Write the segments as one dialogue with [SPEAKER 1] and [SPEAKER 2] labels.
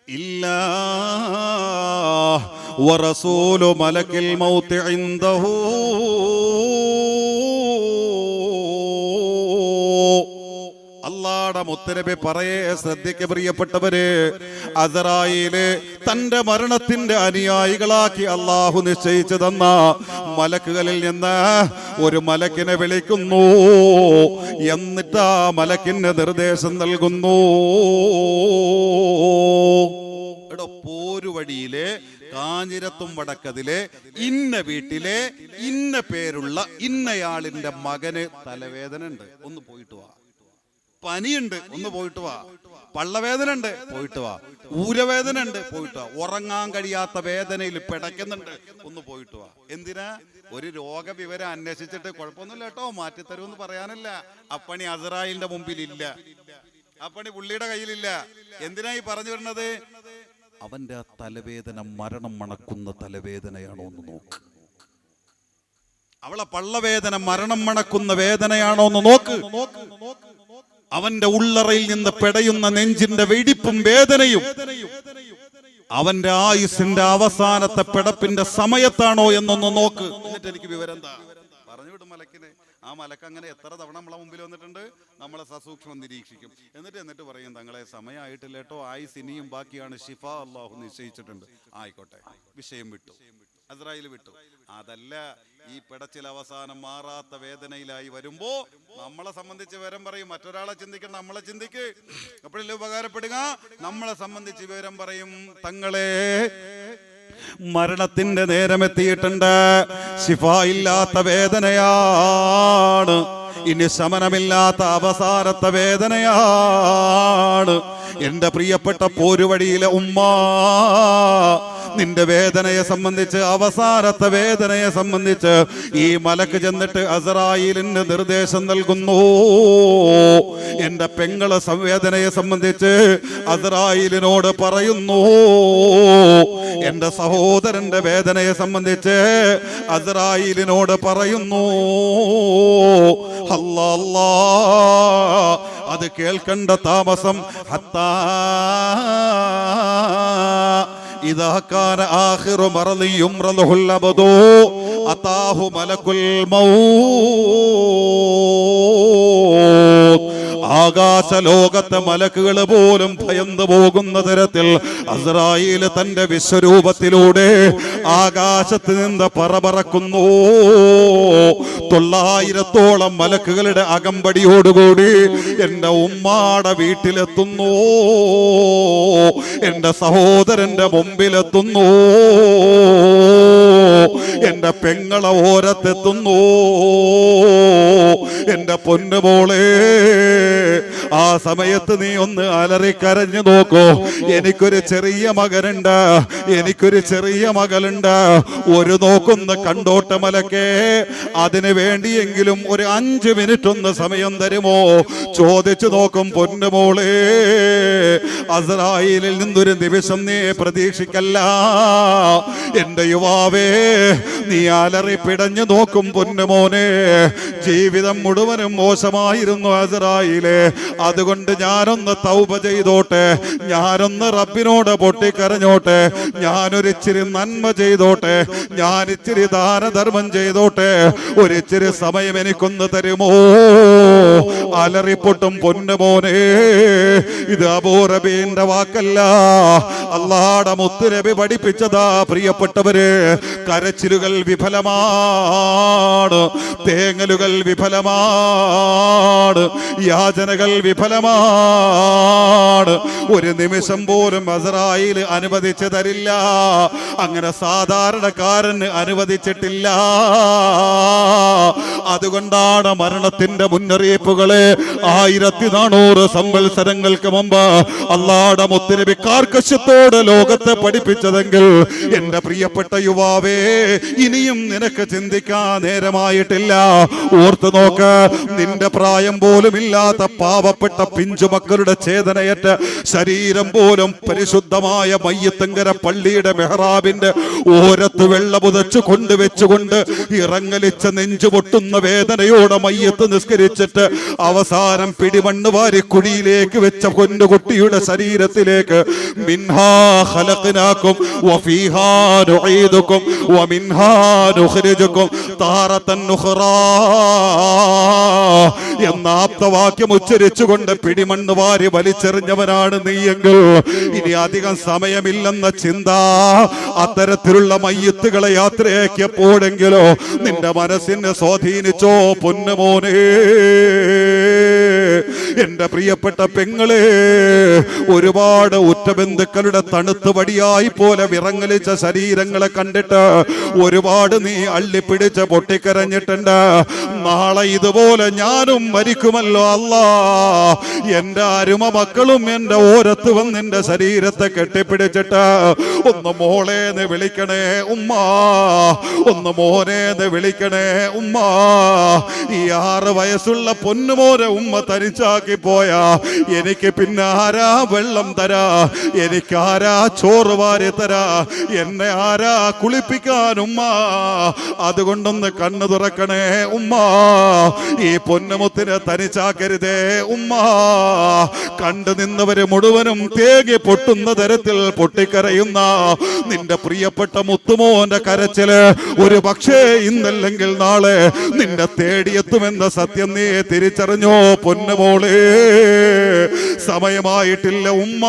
[SPEAKER 1] ഇല്ലാ വറസൂലു മലക്കിൽ മൗത്ത് ഇൻദഹു. അല്ലാഹുവിന്റെ മുത്തനബി പറയേ, ശ്രദ്ധിക്ക് പ്രിയപ്പെട്ടവരെ, അസ്റായീല് തന്റെ മരണത്തിന്റെ അനുയായികളാക്കി അല്ലാഹു നിശ്ചയിച്ചു തന്ന മലക്കുകളിൽ നിന്ന് ഒരു മലക്കിനെ വിളിക്കുന്നു. എന്നിട്ട് ആ മലക്കിന് നിർദ്ദേശം നൽകുന്നു. പോരുവഴിയിലെ കാഞ്ഞിരത്തും വടക്കതിലെ ഇന്ന വീട്ടിലെ ഇന്ന പേരുള്ള ഇന്നയാളിന്റെ മകന് തലവേദന ഉണ്ട്, ഒന്ന് പോയിട്ട് വാ. പനിയുണ്ട്, ഒന്ന് പോയിട്ട് വാ. പള്ളവേദന ഉണ്ട്, പോയിട്ട് വാ. ഊരവേദന ഉണ്ട്, പോയിട്ട് വാ. ഉറങ്ങാൻ കഴിയാത്ത വേദനയിൽ പിടയ്ക്കുന്നുണ്ട്, ഒന്ന് പോയിട്ട് വാ. എന്തിനാ? ഒരു രോഗവിവരം അന്വേഷിച്ചിട്ട് കുഴപ്പമൊന്നുമില്ല കേട്ടോ, മാറ്റിത്തരുമെന്ന് പറയാനല്ല. അപ്പണി അസ്റായീലിന്റെ മുമ്പിലില്ല, അപ്പണി പുള്ളിയുടെ കയ്യിലില്ല. എന്തിനാ ഈ പറഞ്ഞു വരുന്നത്? അവന്റെ ആ തലവേദന മരണം മണക്കുന്ന തലവേദനയാണോ എന്ന് നോക്ക്. അവളെ പള്ളവേദന മരണം മണക്കുന്ന വേദനയാണോ എന്ന് നോക്ക്. അവന്റെ ഉള്ളറയിൽ നിന്ന് പെടയുന്ന നെഞ്ചിന്റെ വെടിപ്പും വേദനയും അവന്റെ ആയുസിന്റെ അവസാനത്തെ പിടപ്പിന്റെ സമയത്താണോ എന്നൊന്ന് നോക്ക്. എന്നിട്ട് എനിക്ക് വിവരം എന്താ പറഞ്ഞു വിടും മലക്കിന്. ആ മലക്ക് അങ്ങനെ എത്ര തവണ നമ്മളെ മുമ്പിൽ വന്നിട്ടുണ്ട്, നമ്മളെ സസൂക്ഷ്മം നിരീക്ഷിക്കും. എന്നിട്ട് പറയും, തങ്ങളെ സമയമായിട്ടില്ല കേട്ടോ, ആയുസ് ഇനിയും ബാക്കിയാണ്, ശിഫ അല്ലാഹു നിശ്ചയിച്ചിട്ടുണ്ട്. ആയിക്കോട്ടെ, വിഷയം വിട്ടു, അസ്റായീൽ വിട്ടു. അതല്ല, ഈ പിടച്ചിൽ അവസാനം മാറാത്ത വേദനയിലായി വരുമ്പോ നമ്മളെ സംബന്ധിച്ച് വിവരം പറയും. മറ്റൊരാളെ ചിന്തിക്കണം, നമ്മളെ ചിന്തിക്ക്, അപ്പോഴല്ലേ ഉപകാരപ്പെടുക. നമ്മളെ സംബന്ധിച്ച് വിവരം പറയും, തങ്ങളെ മരണത്തിന്റെ നേരമെത്തിയിട്ടുണ്ട്, ശിഫായില്ലാത്ത വേദനയാണ്, ഇനി ശമനമില്ലാത്ത അവസാനത്തെ വേദനയാണ്. എന്റെ പ്രിയപ്പെട്ട പോരുവഴിയിലെ ഉമ്മ, നിന്റെ വേദനയെ സംബന്ധിച്ച്, അവസാനത്തെ വേദനയെ സംബന്ധിച്ച് ഈ മലക്ക് ചെന്നിട്ട് അസ്റായീലിന് നിർദ്ദേശം നൽകുന്നു. എന്റെ പെങ്ങളെ സംവേദനയെ സംബന്ധിച്ച് അസ്റായീലിനോട് പറയുന്നു. എന്റെ സഹോദരന്റെ വേദനയെ സംബന്ധിച്ച് അസ്റായീലിനോട് പറയുന്നു. അല്ലാ, അത് കേൾക്കേണ്ട താമസം ഹത്താ ഇദാ കാന ആഖിറു മർളി യുംറലുൽ അബ്ദു അതാഹു മലക്കുൽ മൗത്ത്. ആകാശ ലോകത്തെ മലക്കുകൾ പോലും ഭയന്നു പോകുന്ന തരത്തിൽ അസ്റായീൽ തന്റെ വിശ്വരൂപത്തിലൂടെ ആകാശത്ത് നിന്ന് പറക്കുന്നു. 900ഓളം മലക്കുകളുടെ അകമ്പടിയോടുകൂടി എന്റെ ഉമ്മാടെ വീട്ടിലെത്തുന്നു, എന്റെ സഹോദരന്റെ മുമ്പിലെത്തുന്നു, എന്റെ പെങ്ങളെ ഓരത്തെത്തുന്നു. എന്റെ പൊന്നുമോളെ, ആ സമയത്ത് നീ ഒന്ന് അലറിക്കരഞ്ഞു നോക്കൂ. എനിക്കൊരു ചെറിയ മകനുണ്ട്, എനിക്കൊരു ചെറിയ മകളുണ്ട്, ഒരു നോക്കൊന്ന് കണ്ടോട്ടെ മലക്കേ, അതിനു വേണ്ടിയെങ്കിലും ഒരു 5 മിനിറ്റ് ഒന്ന് സമയം തരുമോ? ചോദിച്ചു നോക്കും. പൊന്നുമോളെ, അസ്റായീലിൽ നിന്നൊരു നിമിഷം നീ പ്രതീക്ഷിക്കല്ല. എന്റെ യുവാവേ, നീ അലറി പിടഞ്ഞു നോക്കും. പൊന്നുമോനെ, ജീവിതം മുഴുവനും മോശമായിരുന്നു അസ്റായീലേ, അതുകൊണ്ട് ഞാനൊന്ന് തൗബ ചെയ്തോട്ടെ, ഞാനൊന്ന് റബ്ബിനോട് പൊട്ടിക്കരഞ്ഞോട്ടെ, ഞാനൊരിച്ചിരി നന്മ ചെയ്തോട്ടെ, ഞാനിച്ചിരി ദാനധർമ്മം ചെയ്തോട്ടെ, ഒരിച്ചിരി സമയം എനിക്കൊന്ന് തരുമോ? അലറിപ്പൊട്ടും പൊന്നുമോനെ. ഇത് അബൂ റബീന്റെ വാക്കല്ല, അല്ലാഹുവിന്റെ മുത്തുനബി പഠിപ്പിച്ചതാ. പ്രിയപ്പെട്ടവരെ, കരച്ചിലുകൾ വിഫലമാണ്, തേങ്ങലുകൾ വിഫലമാണ്, യാചനകൾ വിഫലമാണ്. ഒരു നിമിഷം പോലും അസ്റായീൽ അനുവദിച്ചു തരില്ല. അങ്ങനെ സാധാരണക്കാരന് അനുവദിച്ചിട്ടില്ല. അതുകൊണ്ടാണ് മരണത്തിന്റെ മുന്നറിയിപ്പുകളെ 1400 സംവത്സരങ്ങൾക്ക് മുമ്പ് അല്ലാഹുവിന്റെ മുത്തുനബി കാർക്കശ്യത്തോടെ ലോകത്തെ പഠിപ്പിച്ചതെങ്കിൽ, എന്റെ പ്രിയപ്പെട്ട യുവാവേ, ഇനിയും നിനക്ക് ചിന്തിക്കാൻ നേരമായിട്ടില്ല. ഓർത്തു നോക്ക്, നിന്റെ പ്രായം പോലും ഇല്ലാത്ത പാവപ്പെട്ട പിഞ്ചുമക്കളുടെ ചേതനയേറ്റ ശരീരം പോലും പരിശുദ്ധമായ മയ്യത്തുങ്കര പള്ളിയുടെ മെഹ്റാബിന്റെ ഓരത്ത് വെള്ള പുതച്ചു കൊണ്ടുവെച്ചുകൊണ്ട് ഇറങ്ങലിച്ച നെഞ്ചുപൊട്ടുന്ന വേദനയോടെ മയ്യത്ത് നിസ്കരിച്ചിട്ട് അവസാനം പിടിമണ്ണ് വാരി കുഴിയിലേക്ക് വെച്ച പൊന്നുകുട്ടിയുടെ ശരീരത്തിലേക്ക് മിൻഹാ ഖലഖനാകും വഫീഹാ നുഈദുകും വമിൻഹാ നുഖ്രിജുകും താറതൻ ഉഖ്റാ എന്ന ആപ്തവാക്യം ഉച്ചരിച്ചുകൊണ്ട് പിടിമണ്ണ് വാരി വലിച്ചെറിഞ്ഞവനാണ് നീയെങ്കിൽ ഇനി അധികം സമയമില്ലെന്ന ചിന്ത അത്തരത്തിലുള്ള മയ്യത്തുകളെ യാത്രയാക്കിയപ്പോഴെങ്കിലോ നിന്റെ മനസ്സിനെ സ്വാധീനിച്ചോ പൊന്നുമോനെ? എന്റെ പ്രിയപ്പെട്ട പെങ്ങളെ, ഒരുപാട് ഉറ്റബന്ധുക്കളുടെ തണുത്ത് വടിയായി പോലെ വിറങ്ങലിച്ച ശരീരങ്ങളെ കണ്ടിട്ട് ഒരുപാട് നീ അള്ളിപ്പിടിച്ച് പൊട്ടിക്കരഞ്ഞിട്ടുണ്ട്. നാളെ ഇതുപോലെ ഞാനും മരിക്കുമല്ലോ അല്ലാ. എന്റെ അരുമ മക്കളും എന്റെ ഓരത്ത് വന്ന് എന്റെ ശരീരത്തെ കെട്ടിപ്പിടിച്ചിട്ട് ഒന്ന് മോളേന്ന് വിളിക്കണേ ഉമ്മ, ഒന്ന് മോനേന്ന് വിളിക്കണേ ഉമ്മ. ഈ 6 വയസ്സുള്ള പൊന്നുമോനെ ഉമ്മ തനിച്ചാക്കി പോയാ എനിക്ക് പിന്നെ ആരാ വെള്ളം തരാ? എനിക്ക് ആരാ ചോറ് വാരി തരാ? എന്നെ ആരാ കുളിപ്പിക്കാൻ ഉമ്മ? അതുകൊണ്ടൊന്ന് കണ്ണു തുറക്കണേ ഉമ്മ. ഈ പൊന്നുമുത്തിനെ തനിച്ചാക്കരുതേ ഉമ്മ. കണ്ടു നിന്നവര് മുഴുവനും തേങ്ങി പൊട്ടുന്ന തരത്തിൽ പൊട്ടിക്കരയുന്ന നിന്റെ പ്രിയപ്പെട്ട മുത്തുമോന്റെ കരച്ചില് ഒരു പക്ഷേ ഇന്നല്ലെങ്കിൽ നാളെ നിന്നെ തേടിയെത്തുമെന്ന സത്യം നീ തിരിച്ചറിഞ്ഞോ പൊന്നുമോളെ? സമയമായിട്ടില്ല ഉമ്മ.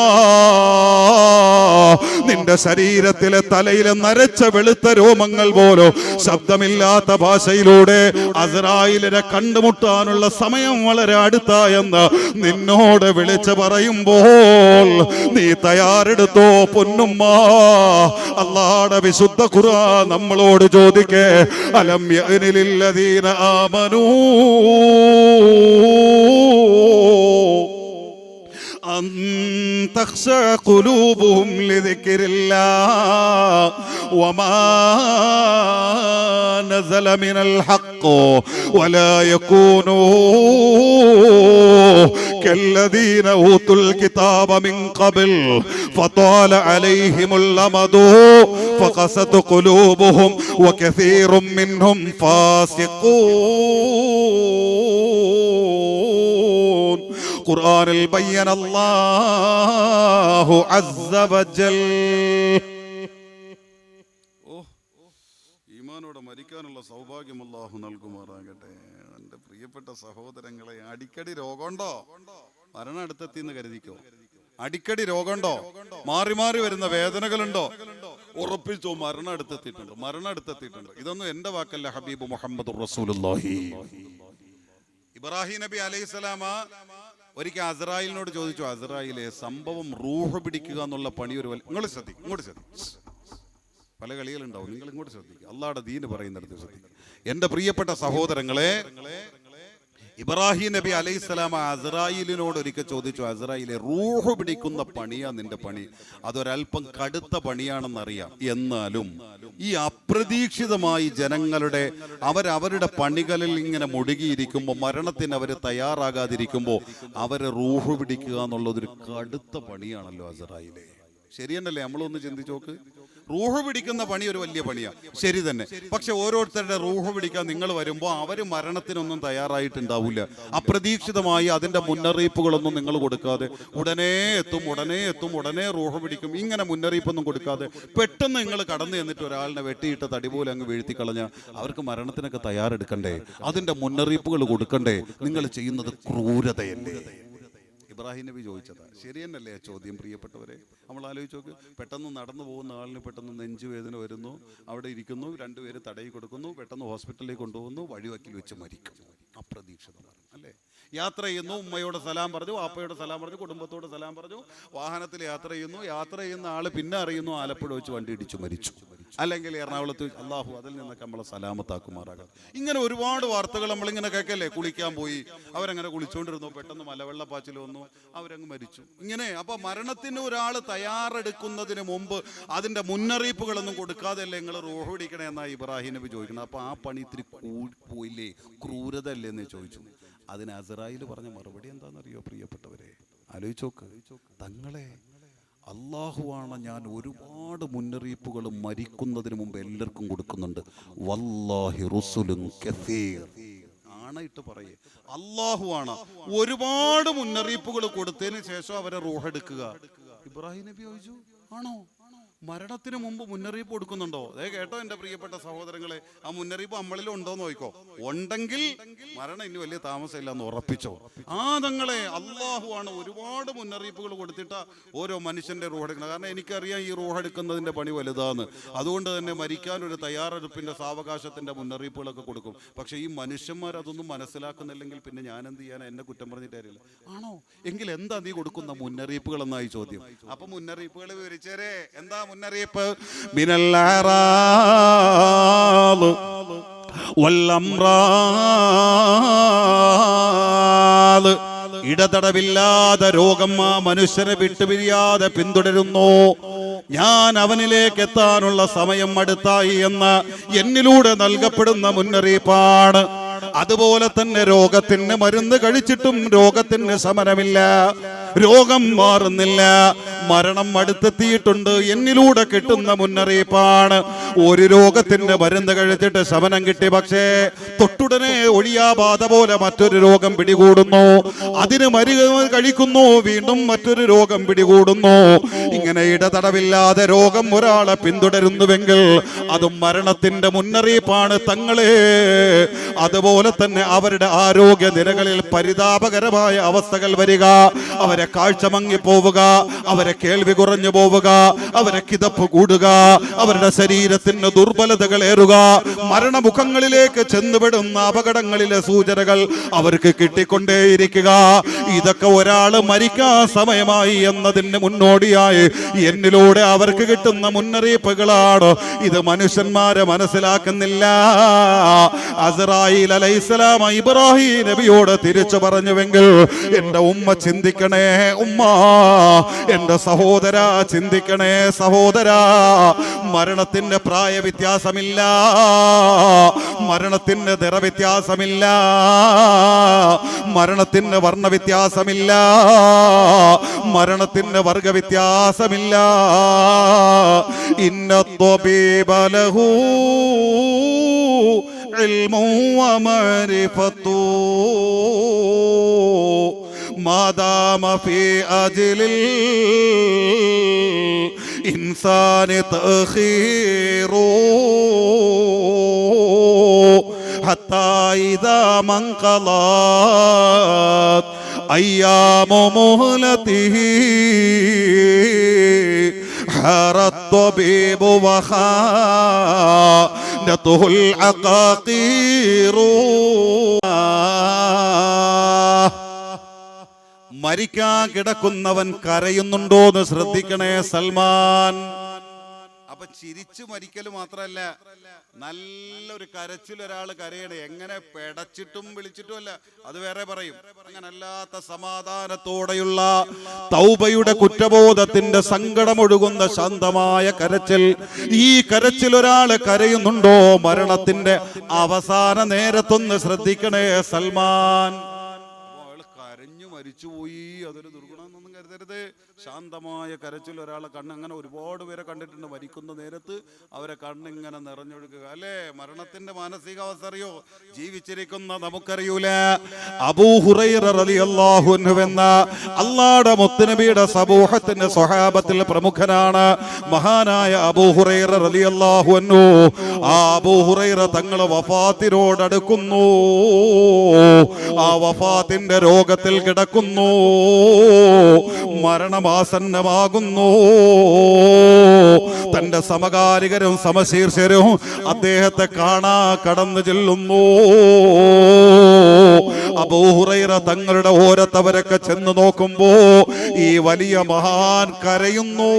[SPEAKER 1] നിന്റെ ശരീരത്തിലെ തലയിലെ നരച്ച വെളുത്ത രോമങ്ങൾ പോലും ശബ്ദമില്ലാത്ത ഭാഷയിലൂടെ അസ്രായേലിനെ കണ്ടുമുട്ടാനുള്ള സമയം വളരെ അടുത്തായെന്ന് നിന്നോട് വിളിച്ചു പറയുമ്പോൾ നീ തയ്യാറെടുത്തോ പൊന്നുമ്മ. അല്ലാഹുവിന്റെ വിശുദ്ധ ഖുർആൻ നമ്മളോട് ചോദിക്കേ, അലം യഅനിലില്ലദീന ആമനൂ أن تخشع قلوبهم لذكر الله وما نزل من الحق ولا يكونوا كالذين أوتوا الكتاب من قبل فطال عليهم الأمد فقست قلوبهم وكثير منهم فاسقون. ഖുർആനിൽ ബയ്യന അല്ലാഹു അസ്സ വജൽ. ഈമാനോടെ മരിക്കാനുള്ള സൗഭാഗ്യം അല്ലാഹു നൽകുമാറാകട്ടെ. എൻ്റെ പ്രിയപ്പെട്ട സഹോദരങ്ങളെ, അടിക്കടി രോഗമുണ്ടോ? മരണം അടുത്തെത്തിന്ന് കരുതിക്കോ. അടിക്കടി രോഗമുണ്ടോ? മാറി മാറി വരുന്ന വേദനകളുണ്ടോ? ഉറപ്പിച്ചോ, മരണം അടുത്തെത്തിയിട്ടുണ്ട്, മരണം അടുത്തെത്തിയിട്ടുണ്ട്. ഇതൊന്നും എൻ്റെ വാക്കല്ല, ഹബീബ് മുഹമ്മദ് റസൂലുള്ളാഹി. ഇബ്രാഹിം നബി അലൈഹിസ്സലാമ ഒരിക്കൽ അസ്രായേലിനോട് ചോദിച്ചു, അസ്രായേലെ, സംഭവം റൂഹ് പിടിക്കുക എന്നുള്ള പണി ഒരു ഇങ്ങോട്ട് ശ്രദ്ധിക്കും, ഇങ്ങോട്ട് ശ്രദ്ധിക്കും. പല കളികളുണ്ടാവും, നിങ്ങൾ ഇങ്ങോട്ട് ശ്രദ്ധിക്കുക. അള്ളാഹുടെ ദീന് പറയുന്നിടത്ത് ശ്രദ്ധിക്കുക. എൻ്റെ പ്രിയപ്പെട്ട സഹോദരങ്ങളെ, ഇബ്രാഹിം നബി അലൈഹിസ്സലാം അസ്രായേലിനോട് ഒരിക്കൽ ചോദിച്ചു, അസ്രായേലെ, റൂഹ് പിടിക്കുന്ന പണിയാ നിന്റെ പണി, അതൊരല്പം കടുത്ത പണിയാണെന്നറിയാം. എന്നാലും ഈ അപ്രതീക്ഷിതമായി ജനങ്ങളുടെ അവരവരുടെ പണികളിൽ ഇങ്ങനെ മുഴുകിയിരിക്കുമ്പോൾ, മരണത്തിന് അവർ തയ്യാറാകാതിരിക്കുമ്പോൾ അവരെ റൂഹ് പിടിക്കുക എന്നുള്ളതൊരു കടുത്ത പണിയാണല്ലോ അസ്രായേലെ. ശരിയെന്നല്ലേ? നമ്മളൊന്ന് ചിന്തിച്ചു നോക്ക്. റൂഹ് പിടിക്കുന്ന പണി ഒരു വലിയ പണിയാണ്, ശരി തന്നെ. പക്ഷെ ഓരോരുത്തരുടെ റൂഹ് പിടിക്കാൻ നിങ്ങൾ വരുമ്പോൾ അവർ മരണത്തിനൊന്നും തയ്യാറായിട്ടുണ്ടാവില്ല. അപ്രതീക്ഷിതമായി അതിൻ്റെ മുന്നറിയിപ്പുകളൊന്നും നിങ്ങൾ കൊടുക്കാതെ ഉടനെ എത്തും, ഉടനെ എത്തും, ഉടനെ റൂഹ് പിടിക്കും, ഇങ്ങനെ മുന്നറിയിപ്പൊന്നും കൊടുക്കാതെ പെട്ടെന്ന് നിങ്ങൾ കടന്നു ചെന്നിട്ട് ഒരാളിനെ വെട്ടിയിട്ട് തടി പോലെ അങ്ങ് വീഴ്ത്തിക്കളഞ്ഞാൽ അവർക്ക് മരണത്തിനൊക്കെ തയ്യാറെടുക്കണ്ടേ? അതിൻ്റെ മുന്നറിയിപ്പുകൾ കൊടുക്കണ്ടേ? നിങ്ങൾ ചെയ്യുന്നത് ക്രൂരതയല്ലേ? ഇബ്രാഹിം നബി ചോദിച്ചതാ. ശരി തന്നെയല്ലേ ചോദ്യം? പ്രിയപ്പെട്ടവരെ, നമ്മൾ ആലോചിച്ച് നോക്ക്. പെട്ടെന്ന് നടന്നു പോകുന്ന ആളിന് പെട്ടെന്ന് നെഞ്ചുവേദന വരുന്നു, അവിടെ ഇരിക്കുന്നു, 2 പേര് തടയി കൊടുക്കുന്നു, പെട്ടെന്ന് ഹോസ്പിറ്റലിലേക്ക് കൊണ്ടുപോകുന്നു, വഴിവക്കിൽ വെച്ച് മരിക്കുന്നു. അപ്രതീക്ഷിതമാണ് അല്ലേ? യാത്ര ചെയ്യുന്നു, ഉമ്മയോട് സലാം പറഞ്ഞു, വാപ്പയോട് സലാം പറഞ്ഞു, കുടുംബത്തോട് സലാം പറഞ്ഞു, വാഹനത്തിൽ യാത്ര ചെയ്യുന്ന ആള് പിന്നെ അറിയുന്നു ആലപ്പുഴ വെച്ച് വണ്ടി ഇടിച്ചു മരിച്ചു, അല്ലെങ്കിൽ എറണാകുളത്ത്. അള്ളാഹു അതിൽ നിന്നൊക്കെ നമ്മളെ സലാമത്താക്കുമാറാകാം. ഇങ്ങനെ ഒരുപാട് വാർത്തകൾ നമ്മളിങ്ങനെ കേൾക്കല്ലേ. കുളിക്കാൻ പോയി, അവരങ്ങനെ കുളിച്ചുകൊണ്ടിരുന്നു, പെട്ടെന്ന് മലവെള്ളപ്പാച്ചിൽ വന്നു, അവരങ്ങ് മരിച്ചു. ഇങ്ങനെ അപ്പൊ മരണത്തിന് ഒരാൾ തയ്യാറെടുക്കുന്നതിന് മുമ്പ് അതിന്റെ മുന്നറിയിപ്പുകളൊന്നും കൊടുക്കാതെ അല്ലേ നിങ്ങൾ റൂഹ് പിടിക്കണേ എന്നാ ഇബ്രാഹിം നബി ചോദിക്കണം. അപ്പൊ ആ പണി ഇത്തിരി പോയില്ലേ, ക്രൂരത അല്ലേ എന്ന് ചോദിച്ചു. അതിന് അസ്രായേൽ പറഞ്ഞ മറുപടി എന്താണെന്നറിയോ പ്രിയപ്പെട്ടവരെ? ആലോചിച്ചോക്ക്. തങ്ങളെ, അള്ളാഹുവാണ് ഞാൻ ഒരുപാട് മുന്നറിയിപ്പുകൾ മരിക്കുന്നതിന് മുമ്പ് എല്ലാവർക്കും കൊടുക്കുന്നുണ്ട്. വല്ലാഹി റുസുലുൻ കസീർ. ആണയിട്ട് പറയേ, അള്ളാഹുവാണ്. ഒരുപാട് മുന്നറിയിപ്പുകൾ കൊടുത്തതിന് ശേഷം അവരെ റൂഹെടുക്കുക. ഇബ്രാഹിം നബി ചോദിച്ചു, ആണോ? മരണത്തിന് മുമ്പ് മുന്നറിയിപ്പ് കൊടുക്കുന്നുണ്ടോ? അതേ കേട്ടോ എൻ്റെ പ്രിയപ്പെട്ട സഹോദരങ്ങളെ, ആ മുന്നറിയിപ്പ് നമ്മളിലും ഉണ്ടോന്ന് നോക്കോ. ഉണ്ടെങ്കിൽ മരണം ഇനി വലിയ താമസമില്ല എന്ന് ഉറപ്പിച്ചോ. തങ്ങളെ അള്ളാഹുവാണ് ഒരുപാട് മുന്നറിയിപ്പുകൾ കൊടുത്തിട്ടാ ഓരോ മനുഷ്യന്റെ റൂഹെടുക്കണം. കാരണം എനിക്കറിയാം ഈ റൂഹെടുക്കുന്നതിന്റെ പണി വലുതാന്ന്. അതുകൊണ്ട് തന്നെ മരിക്കാൻ ഒരു തയ്യാറെടുപ്പിന്റെ സാവകാശത്തിന്റെ മുന്നറിയിപ്പുകളൊക്കെ കൊടുക്കും. പക്ഷെ ഈ മനുഷ്യന്മാർ അതൊന്നും മനസ്സിലാക്കുന്നില്ലെങ്കിൽ പിന്നെ ഞാൻ എന്ത് ചെയ്യാൻ? എന്നെ കുറ്റം പറഞ്ഞിട്ട് കാര്യമില്ല. ആണോ? എങ്കിൽ എന്താ നീ കൊടുക്കുന്ന മുന്നറിയിപ്പുകൾ എന്നായി ചോദ്യം. അപ്പൊ മുന്നറിയിപ്പുകൾ വിവരിച്ചേരേ. എന്താ മുന്നറിയിപ്പ്? മിനൽ അറാദ് വൽ അംറാദ്, ഇടതടവില്ലാതെ രോഗം ആ മനുഷ്യനെ വിട്ടുപിരിയാതെ പിന്തുടരുന്നു. ഞാൻ അവനിലേക്ക് എത്താനുള്ള സമയം അടുത്തായി എന്ന് എന്നിലൂടെ നൽകപ്പെടുന്ന മുന്നറിയിപ്പാണ്. അതുപോലെ തന്നെ രോഗത്തിന് മരുന്ന് കഴിച്ചിട്ടും രോഗത്തിന് ശമനമില്ല, രോഗം മാറുന്നില്ല, മരണം അടുത്തെത്തിയിട്ടുണ്ട്. എന്നിലൂടെ കിട്ടുന്ന മുന്നറിയിപ്പാണ്. ഒരു രോഗത്തിന്റെ മരുന്ന് കഴിച്ചിട്ട് ശമനം കിട്ടി, പക്ഷേ തൊട്ടുടനെ ഒഴിയാബാധ പോലെ മറ്റൊരു രോഗം പിടികൂടുന്നു. അതിന് മരുന്ന് കഴിക്കുന്നു, വീണ്ടും മറ്റൊരു രോഗം പിടികൂടുന്നു. ഇങ്ങനെ ഇടതടവില്ലാതെ രോഗം ഒരാളെ പിന്തുടരുന്നുവെങ്കിൽ അതും മരണത്തിന്റെ മുന്നറിയിപ്പാണ് തങ്ങളെ. അതുപോലെ തന്നെ അവരുടെ ആരോഗ്യ നിലകളിൽ പരിതാപകരമായ അവസ്ഥകൾ വരിക, അവരെ കാഴ്ച മങ്ങിപ്പോവുക, അവരെ കേൾവി കുറഞ്ഞു പോവുക, അവരെ കിതപ്പ് കൂടുക, അവരുടെ ശരീരത്തിന് ദുർബലതകൾ ഏറുക, മരണമുഖങ്ങളിലേക്ക് ചെന്നുപെടുന്ന അപകടങ്ങളിലെ സൂചനകൾ അവർക്ക് കിട്ടിക്കൊണ്ടേയിരിക്കുക. ഇതൊക്കെ ഒരാൾ മരിക്കാൻ സമയമായി എന്നതിന് മുന്നോടിയായി എന്നിലൂടെ അവർക്ക് കിട്ടുന്ന മുന്നറിയിപ്പുകളാണ്. ഇത് മനുഷ്യന്മാരെ മനസ്സിലാക്കുന്നില്ല. അസ്രായീൽ അലൈഹിസ്സലാം ഇബ്രാഹിം നബിയോട് തിരിച്ചു പറഞ്ഞുവെങ്കിൽ എന്റെ ഉമ്മ ചിന്തിക്കണേ ഉമ്മ, എന്റെ സഹോദര ചിന്തിക്കണേ സഹോദര. മരണത്തിന്റെ പ്രായ വ്യത്യാസമില്ല, മരണത്തിന്റെ നിറവ്യത്യാസമില്ല, മരണത്തിന്റെ വർണ്ണ വ്യത്യാസമില്ല, മരണത്തിന്റെ വർഗ വ്യത്യാസമില്ല. ഇന്ന ത്വബീബ ലഹു ഇൽമു വമഅരിഫതു മാദാമ ഫീ അജ്ലിൽ ഇൻസാനി തഖീറു ഹത്താ ഇദാ മൻഖളത് അയ്യാമു മുഹ്ലതിഹി ഹറത് ത്വബീബു വഖാനതുൽ അഖാഖീറു. മരിക്കാൻ കിടക്കുന്നവൻ കരയുന്നുണ്ടോന്ന് ശ്രദ്ധിക്കണേ സൽമാൻ. അപ്പൊ ചിരിച്ചു മരിക്കൽ മാത്രല്ല, നല്ലൊരു കരച്ചിൽ ഒരാൾ കരയണേ. എങ്ങനെ പെടച്ചിട്ടും വിളിച്ചിട്ടും അല്ല, അത് വേറെ പറയും. അങ്ങനല്ലാത്ത സമാധാനത്തോടെയുള്ള തൗബയുടെ കുറ്റബോധത്തിന്റെ സങ്കടമൊഴുകുന്ന ശാന്തമായ കരച്ചിൽ. ഈ കരച്ചിൽ ഒരാൾ കരയുന്നുണ്ടോ മരണത്തിന്റെ അവസാന നേരത്തൊന്ന് ശ്രദ്ധിക്കണേ സൽമാൻ. കരഞ്ഞു മരിച്ചുപോയി, അതൊരു ദുർഗുണമെന്നൊന്നും കരുതരുത്. ശാന്തമായ കരച്ചിൽ ഒരാളെ കണ്ണ്, അങ്ങനെ ഒരുപാട് പേരെ കണ്ടിട്ടുണ്ട് മരിക്കുന്ന നേരത്ത് അവരെ കണ്ണിങ്ങനെ നിറഞ്ഞൊഴുകുക അല്ലേ. മരണത്തിന്റെ മാനസികാവസ്ഥ അറിയോ? ജീവിച്ചിരിക്കുന്ന നമുക്കറിയൂല. അബൂ ഹുറൈറ റളിയല്ലാഹു അൻഹു എന്ന അല്ലാഹുവിന്റെ മുത്തുനബിയുടെ സമൂഹത്തിന്റെ സ്വഹാബത്തിൽ പ്രമുഖനാണ് മഹാനായ അബൂ ഹുറൈറ റളിയല്ലാഹു അൻഹു. ആ അബൂ ഹുറൈറ തങ്ങൾ വഫാത്തിനോടടുക്കുന്നു, ആ വഫാത്തിന്റെ രോഗത്തിൽ കിടക്കുന്നു, മരണമാസന്നമാകുന്നു. തന്റെ സമകാലികരും സമശീർഷരും അദ്ദേഹത്തെ കാണാ കടന്നു ചെല്ലുന്നു. അബൂ ഹുറൈറ തങ്ങളുടെ ഓരത്തവരൊക്കെ ചെന്ന് നോക്കുമ്പോ ഈ വലിയ മഹാൻ കരയുന്നു.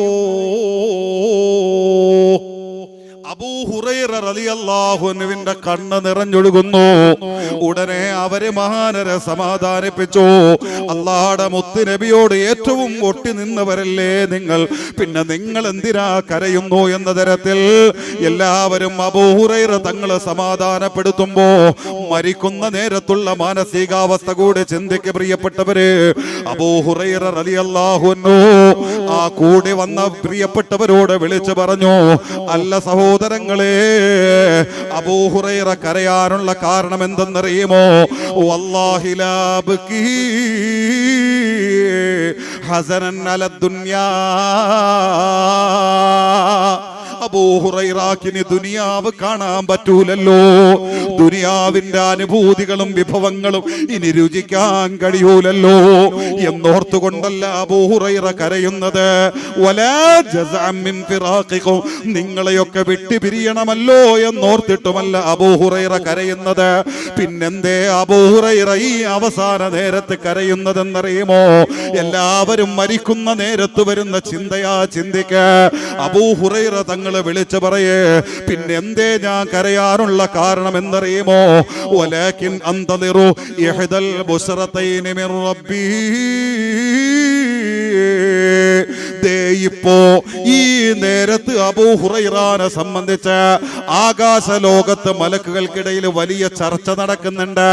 [SPEAKER 1] അബൂ ഹുറൈറ റളിയല്ലാഹു അൻഹുവിന്റെ കണ്ണ് നിറഞ്ഞൊഴുകുന്നു. ഉടനെ അവരെ മഹാനരെ സമാധാനിപ്പിച്ചു. അല്ലാഹുവിന്റെ മുത്ത് നബിയോട് ഏറ്റവും ഒട്ടി നിന്നവരല്ലേ നിങ്ങൾ, പിന്നെ നിങ്ങൾ എന്തിനാ കരയുന്നു എന്ന തരത്തിൽ എല്ലാവരും അബൂ ഹുറൈറ തങ്ങളെ സമാധാനപ്പെടുത്തുമ്പോ മരിക്കുന്ന നേരത്തുള്ള മാനസികാവസ്ഥ കൂടെ ചിന്തിക്ക് പ്രിയപ്പെട്ടവര്. അബൂ ഹുറൈറ റളിയല്ലാഹു അൻഹു ആ കൂടി വന്ന പ്രിയപ്പെട്ടവരോട് വിളിച്ചു പറഞ്ഞു, അല്ല സഹോദരങ്ങളെ, അബൂ ഹുറൈറ കരയാനുള്ള കാരണം എന്തെന്നറിയോ? എന്തെന്നറിയുമോ? വല്ലാഹി ലാ ബകീ ഹസനൻ അലദ് ദുനിയാ. അബൂ ഹുറൈറാക്കിന് ദുനിയാവ് കാണാൻ പറ്റൂലല്ലോ. ദുനിയാവിന്റെ അനുഭൂതികളും വിഭവങ്ങളും ഇനി രുചിക്കാൻ കഴിയൂലല്ലോ എന്നോർത്തുകൊണ്ടല്ല അബൂ ഹുറൈറ കരയുന്നത്. വലാ ജസഅൻ മിൻ ഫിറാഖികും, നിങ്ങളെയൊക്കെ വിട്ടുപിരിയണമല്ലോ എന്നോർത്തിട്ടുമല്ല അബൂ ഹുറൈറ കരയുന്നത്. പിന്നെന്തേ അബൂ ഹുറൈറ ഈ അവസാന നേരത്ത് കരയുന്നതെന്നറിയുമോ? എല്ലാവരും മരിക്കുന്ന നേരത്ത് വരുന്ന ചിന്തയാ ചിന്തിക്ക. അബൂ ഹുറൈറ തങ്ങളെ വിളിച്ചു പറയേ, പിന്നെ എന്തേ ഞാൻ കരയാനുള്ള കാരണം എന്നറിയുമോ? വലാകിൻ അന്തദിറു ഇഹ്ദൽ ബുസ്റതൈനി മിർ റബ്ബി. ഇപ്പോ ഈ നേരത്ത് അബൂ ഹുറൈറാനെ സംബന്ധിച്ച് ആകാശ ലോകത്ത് മലക്കുകൾക്കിടയിൽ വലിയ ചർച്ച നടക്കുന്നുണ്ട്.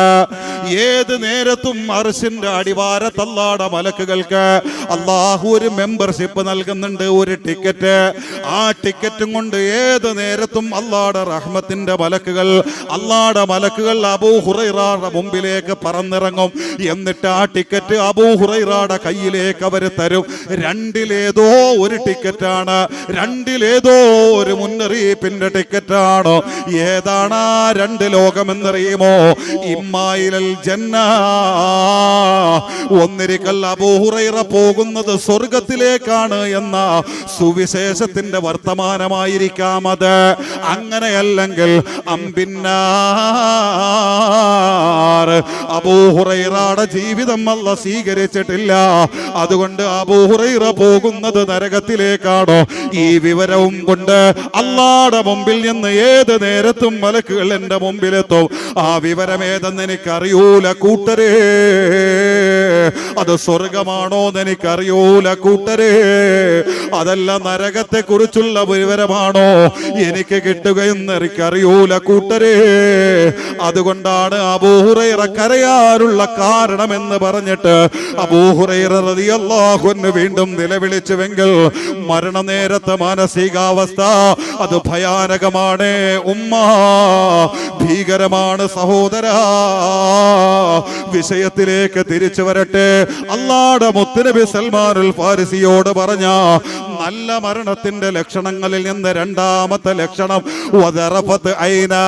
[SPEAKER 1] ഏത് നേരത്തും അർശിന്റെ അടിവാരത്ത് അല്ലാഹുവിന്റെ മലക്കുകൾക്ക് അല്ലാഹു ഒരു മെമ്പർഷിപ്പ് നൽകുന്നുണ്ട്, ഒരു ടിക്കറ്റ്. ആ ടിക്കറ്റും കൊണ്ട് ഏത് നേരത്തും അല്ലാഹുവിന്റെ റഹ്മത്തിന്റെ മലക്കുകൾ അബൂ ഹുറൈറയുടെ മുമ്പിലേക്ക് പറന്നിറങ്ങും. എന്നിട്ട് ആ ടിക്കറ്റ് അബൂ ഹുറൈറയുടെ കയ്യിലേക്ക് അവർ തരും. രണ്ടിലേതോ ഒരു ടിക്കറ്റാണ്, രണ്ടിലേതോ ഒരു മുന്നറിയിപ്പിന്റെ ടിക്കറ്റാണ്. ഏതാണ് ആ രണ്ട് ലോകമെന്നറിയുമോ? ഇമ്മായിലൽ ജന്ന, ഒന്നിരിക്കൽ അബൂ ഹുറൈറ പോകുന്നത് സ്വർഗത്തിലേക്കാണ് എന്ന സുവിശേഷത്തിന്റെ വർത്തമാനമായിരിക്കാം അത്. അങ്ങനെയല്ലെങ്കിൽ അംബിന്നാർ, അബൂ ഹുറൈറയുടെ ജീവിതം അല്ലാഹു സ്വീകരിച്ചിട്ടില്ല. അതുകൊണ്ട് അബൂ ഹുറൈറ പോകുന്നത് നരകത്തിലേക്കാണോ? ഈ വിവരവും കൊണ്ട് അല്ലാഹുവിന്റെ മുമ്പിൽ നിന്ന് ഏത് നേരത്തും മലക്കുകൾ എന്റെ മുമ്പിലെത്തും. ആ വിവരം ഏതെന്ന് എനിക്കറിയൂല കൂട്ടരേ. അത് സ്വർഗമാണോ എന്ന് എനിക്കറിയൂല കൂട്ടരേ. അതല്ല നരകത്തെ കുറിച്ചുള്ള വിവരമാണോ എനിക്ക് കിട്ടുകയെന്ന് എനിക്കറിയൂല കൂട്ടരേ. അതുകൊണ്ടാണ് അബൂ ഹുറൈറ കരയാനുള്ള കാരണമെന്ന് പറഞ്ഞിട്ട് അബൂ ഹുറൈറ റളിയല്ലാഹു അൻഹു വീണ്ടും നിലവിളിച്ചുവെങ്കിൽ മരണനേരത്തെ മാനസികാവസ്ഥ അത് ഭയാനകമാണ് ഉമ്മ, ഭീകരമാണ് സഹോദരാ. വിഷയത്തിലേക്ക് തിരിച്ചു വരട്ടെ. അല്ലാഹുവിന്റെ മുത്തുനബി സൽമാനുൽ ഫാരിസിയോട് പറഞ്ഞ നല്ല മരണത്തിന്റെ ലക്ഷണങ്ങളിൽ നിന്ന് രണ്ടാമത്തെ ലക്ഷണം വദറഫത്ത് ഐനാ,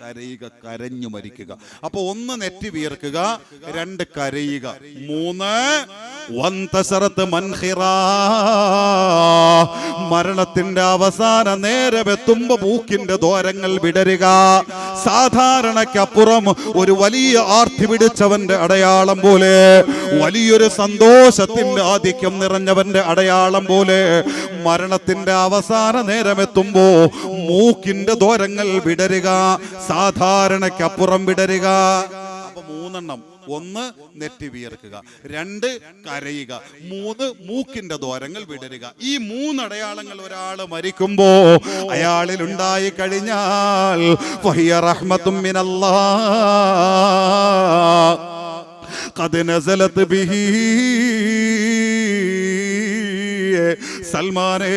[SPEAKER 1] കരയുക, കരഞ്ഞു മരിക്കുക. അപ്പൊ ഒന്ന് നെറ്റി വീർക്കുക, രണ്ട് കരയുക, മൂന്ന് വന്തസറത്ത് മൻഖിറാ, മരണത്തിന്റെ അവസാന നേരമെത്തുമ്പോ മൂക്കിന്റെ ദ്വാരങ്ങൾ വിടരുക. സാധാരണക്കപ്പുറം ഒരു വലിയ ആർത്തി പിടിച്ചവന്റെ അടയാളം പോലെ, വലിയൊരു സന്തോഷത്തിന്റെ ആധിക്യം നിറഞ്ഞവന്റെ അടയാളം പോലെ മരണത്തിന്റെ അവസാന നേരമെത്തുമ്പോ മൂക്കിന്റെ ദ്വാരങ്ങൾ വിടരുക, സാധാരണക്കപ്പുറം വിടരുക. അപ്പൊ മൂന്നെണ്ണം: ഒന്ന് നെറ്റി വിയർക്കുക, രണ്ട് കരയുക, മൂന്ന് മൂക്കിന്റെ ദ്വാരങ്ങൾ വിടരുക. ഈ മൂന്നടയാളങ്ങൾ ഒരാൾ മരിക്കുമ്പോ അയാളിൽ ഉണ്ടായി കഴിഞ്ഞാൽ ഫഹിയ റഹ്മത്തും മിനല്ലാഹ് ഖദ് നസലത് ബിഹി. സൽമാനെ,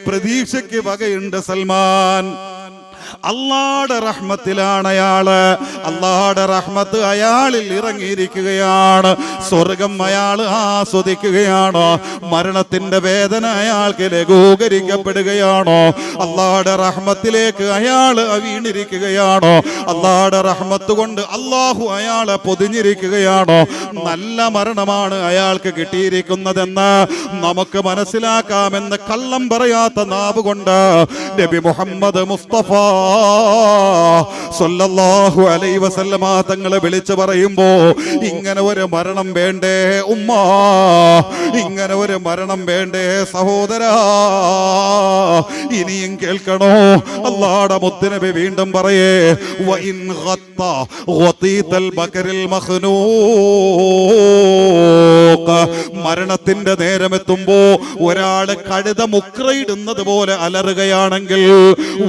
[SPEAKER 1] പ്രതീക്ഷയ്ക്ക് വകയുണ്ട് സൽമാൻ. അല്ലാഹുവിന്റെ റഹ്മത്തിലാണ് അയാള്. അല്ലാഹുവിന്റെ റഹ്മത്ത് അയാളിൽ ഇറങ്ങിയിരിക്കുകയാണ്. സ്വർഗം അയാൾ ആസ്വദിക്കുകയാണോ? മരണത്തിന്റെ വേദന അയാൾക്ക് ലഘൂകരിക്കപ്പെടുകയാണോ? അല്ലാഹുവിന്റെ റഹ്മത്തിലേക്ക് അയാൾ വീണിരിക്കുകയാണോ? അല്ലാഹുവിന്റെ റഹ്മത്ത് കൊണ്ട് അല്ലാഹു അയാളെ പൊതിഞ്ഞിരിക്കുകയാണോ? നല്ല മരണമാണ് അയാൾക്ക് കിട്ടിയിരിക്കുന്നതെന്ന് നമുക്ക് മനസ്സിലാക്കാമെന്ന് കള്ളം പറയാത്ത നാവ് കൊണ്ട് നബി മുഹമ്മദ് മുസ്തഫ സല്ലല്ലാഹു അലൈഹി വസല്ലമ തങ്ങളെ വിളിച്ചു പറയുമ്പോ ഇങ്ങനെ ഒരു മരണം വേണ്ടേ ഉമ്മ, ഇങ്ങനെ ഒരു മരണം വേണ്ടേ സഹോദരാ? ഇനിയും കേൾക്കണോ? അല്ലാഹുവിന്റെ മുത്തുനബി വീണ്ടും പറയേ, വഇൻ ഖത്ത ഖതീതൽ ബകറിൽ മഖ്നൂം, മരണത്തിന്റെ നേരമെത്തുമ്പോ ഒരാള് കഴുത മുക്രയിടുന്നത് പോലെ അലറുകയാണെങ്കിൽ,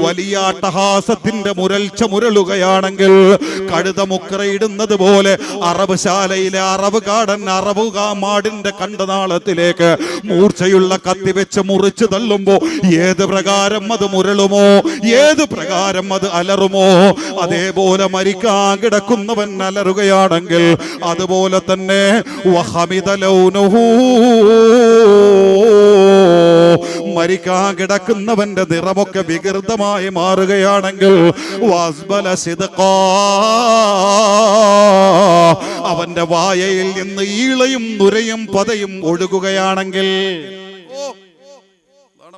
[SPEAKER 1] വലിയ അട്ടഹാസത്തിന്റെ മുരൾച്ച മുരളുകയാണെങ്കിൽ, കഴുത മുക്രയിടുന്നത് പോലെ അറബ് ശാലയിലെ അറബുകാടൻ മാടിന്റെ കണ്ടനാളത്തിലേക്ക് മൂർച്ചയുള്ള കത്തി വെച്ച് മുറിച്ചു തള്ളുമ്പോ ഏത് പ്രകാരം അത് മുരളുമോ, ഏത് പ്രകാരം അത് അലറുമോ, അതേപോലെ മരിക്കാൻ കിടക്കുന്നവൻ അലറുകയാണെങ്കിൽ അതുപോലെ തന്നെ മരിക്കാൻ കിടക്കുന്നവന്റെ നിറമൊക്കെ വികൃതമായി മാറുകയാണെങ്കിൽ, അവന്റെ വായയിൽ നിന്ന് ഈളയും നുരയും പതയും ഒഴുകുകയാണെങ്കിൽ,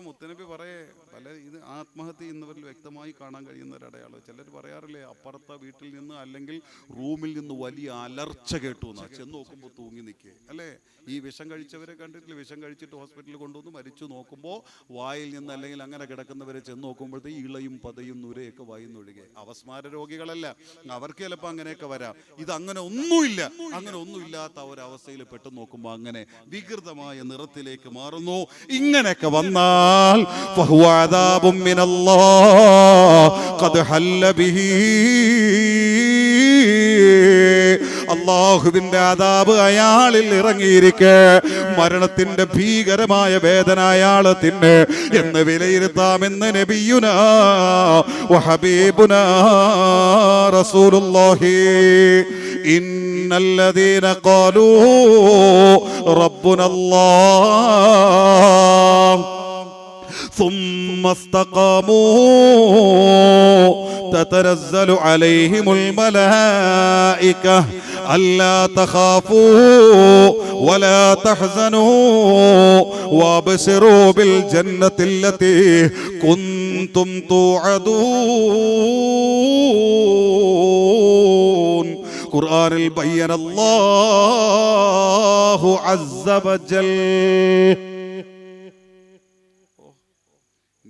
[SPEAKER 1] മുത്തനബി പറയേ പല ഇത് ആത്മഹത്യ ചെയ്യുന്നവരിൽ വ്യക്തമായി കാണാൻ കഴിയുന്ന ഒരടയാളം. ചിലർ പറയാറില്ലേ, അപ്പുറത്തെ വീട്ടിൽ നിന്ന് അല്ലെങ്കിൽ റൂമിൽ നിന്ന് വലിയ അലർച്ച കേട്ടു എന്നാ, ചെന്ന് നോക്കുമ്പോൾ തൂങ്ങി നിൽക്കേ അല്ലേ. ഈ വിഷം കഴിച്ചവരെ കണ്ടിട്ടില്ല, വിഷം കഴിച്ചിട്ട് ഹോസ്പിറ്റലിൽ കൊണ്ടുവന്ന് മരിച്ചു നോക്കുമ്പോൾ വായിൽ നിന്ന് അല്ലെങ്കിൽ അങ്ങനെ കിടക്കുന്നവരെ ചെന്ന് നോക്കുമ്പോഴത്തെ ഇളയും പതയും നുരയൊക്കെ വായിൽ നിന്നൊഴുകെ. അവസ്മാര രോഗികളല്ല, അവർക്ക് ചിലപ്പോൾ അങ്ങനെയൊക്കെ വരാം. ഇത് അങ്ങനെ ഒന്നുമില്ല, അങ്ങനെ ഒന്നുമില്ലാത്ത ഒരവസ്ഥയിൽ പെട്ടെന്ന് നോക്കുമ്പോൾ അങ്ങനെ വികൃതമായ നിറത്തിലേക്ക് മാറുന്നു. ഇങ്ങനെയൊക്കെ വന്നാൽ അല്ലാഹുവിന്റെ അദാബ് അയാളിൽ ഇറങ്ങിയിരിക്കെ മരണത്തിന്റെ ഭീകരമായ വേദന അയാളത്തിന് എന്ന് വിലയിരുത്താമെന്ന് നബിയുനാ വഹബീബുനാ റസൂലുള്ളാഹി. ഇന്നല്ലദീന ഖാലൂ റബ്ബുനല്ലാഹ് ثم استقاموا تتنزل عليهم الملائكة ألا تخافوا ولا تحزنوا وابشروا بالجنة التي كنتم توعدون. ഖുർആനിൽ ബയ്യന അല്ലാഹു അസ്സ വജൽ.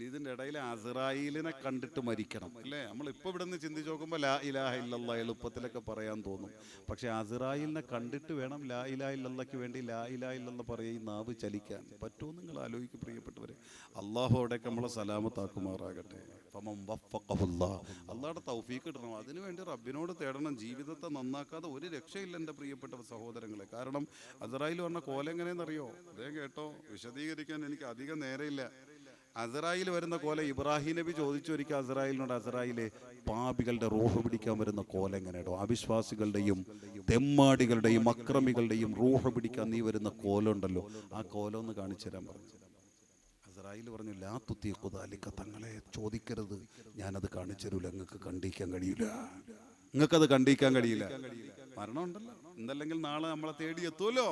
[SPEAKER 1] ഇതിന്റെ ഇടയിൽ അസ്റായീലിനെ കണ്ടിട്ട് മരിക്കണം അല്ലേ? നമ്മളിപ്പോൾ ഇവിടെ നിന്ന് ചിന്തിച്ച് നോക്കുമ്പോൾ ലാ ഇലാഹ ഇല്ലല്ലാഹ് എളുപ്പത്തിലൊക്കെ പറയാൻ തോന്നും. പക്ഷെ അസ്റായീലിനെ കണ്ടിട്ട് വേണം ലാ ഇലാഹ ഇല്ലല്ലാഹ്ക്ക് വേണ്ടി ലാ ഇലാഹ ഇല്ലല്ലാഹ് പറയും നാവ് ചലിക്കാൻ പറ്റുമോ? നിങ്ങൾ ആലോചിക്കും പ്രിയപ്പെട്ടവരെ. അള്ളാഹു അവിടേക്ക് നമ്മളെ സലാമത്താക്കുമാറാകട്ടെ. അള്ളാഹുടെ തൗഫീഖ് കിട്ടണം. അതിനുവേണ്ടി റബ്ബിനോട് തേടണം. ജീവിതത്തെ നന്നാക്കാതെ ഒരു രക്ഷയില്ല എൻ്റെ പ്രിയപ്പെട്ട സഹോദരങ്ങളെ. കാരണം അസ്റായീൽ പറഞ്ഞ കോലം എങ്ങനെയെന്നറിയോ? അതേ കേട്ടോ, വിശദീകരിക്കാൻ എനിക്ക് അധികം നേരമില്ല. അസ്റായീൽ വരുന്ന കോല ഇബ്രാഹിം നബി ചോദിച്ചു ഒരിക്കൽ അസ്റായീലിനോട്, അസ്റായീലെ പാപികളുടെ റൂഹ് പിടിക്കാൻ വരുന്ന കോല എങ്ങനെയാണോ? അവിശ്വാസികളുടെയും തെമ്മാടികളുടെയും അക്രമികളുടെയും റൂഹ് പിടിക്കാൻ നീ വരുന്ന കോലുണ്ടല്ലോ, ആ കോലം ഒന്ന് കാണിച്ചു തരാൻ പറഞ്ഞു. അസ്റായീൽ പറഞ്ഞു, ലാ തുതീഖു ദാലിക, തങ്ങളെ ചോദിക്കരുത്, ഞാനത് കാണിച്ചു തരൂല, നിങ്ങൾക്ക് കണ്ടിക്കാൻ കഴിയില്ല, നിങ്ങൾക്കത് കണ്ടിക്കാൻ കഴിയില്ല. മരണം ഉണ്ടല്ലോ, എന്തല്ലെങ്കിൽ നാളെ നമ്മളെ തേടി എത്തുമല്ലോ.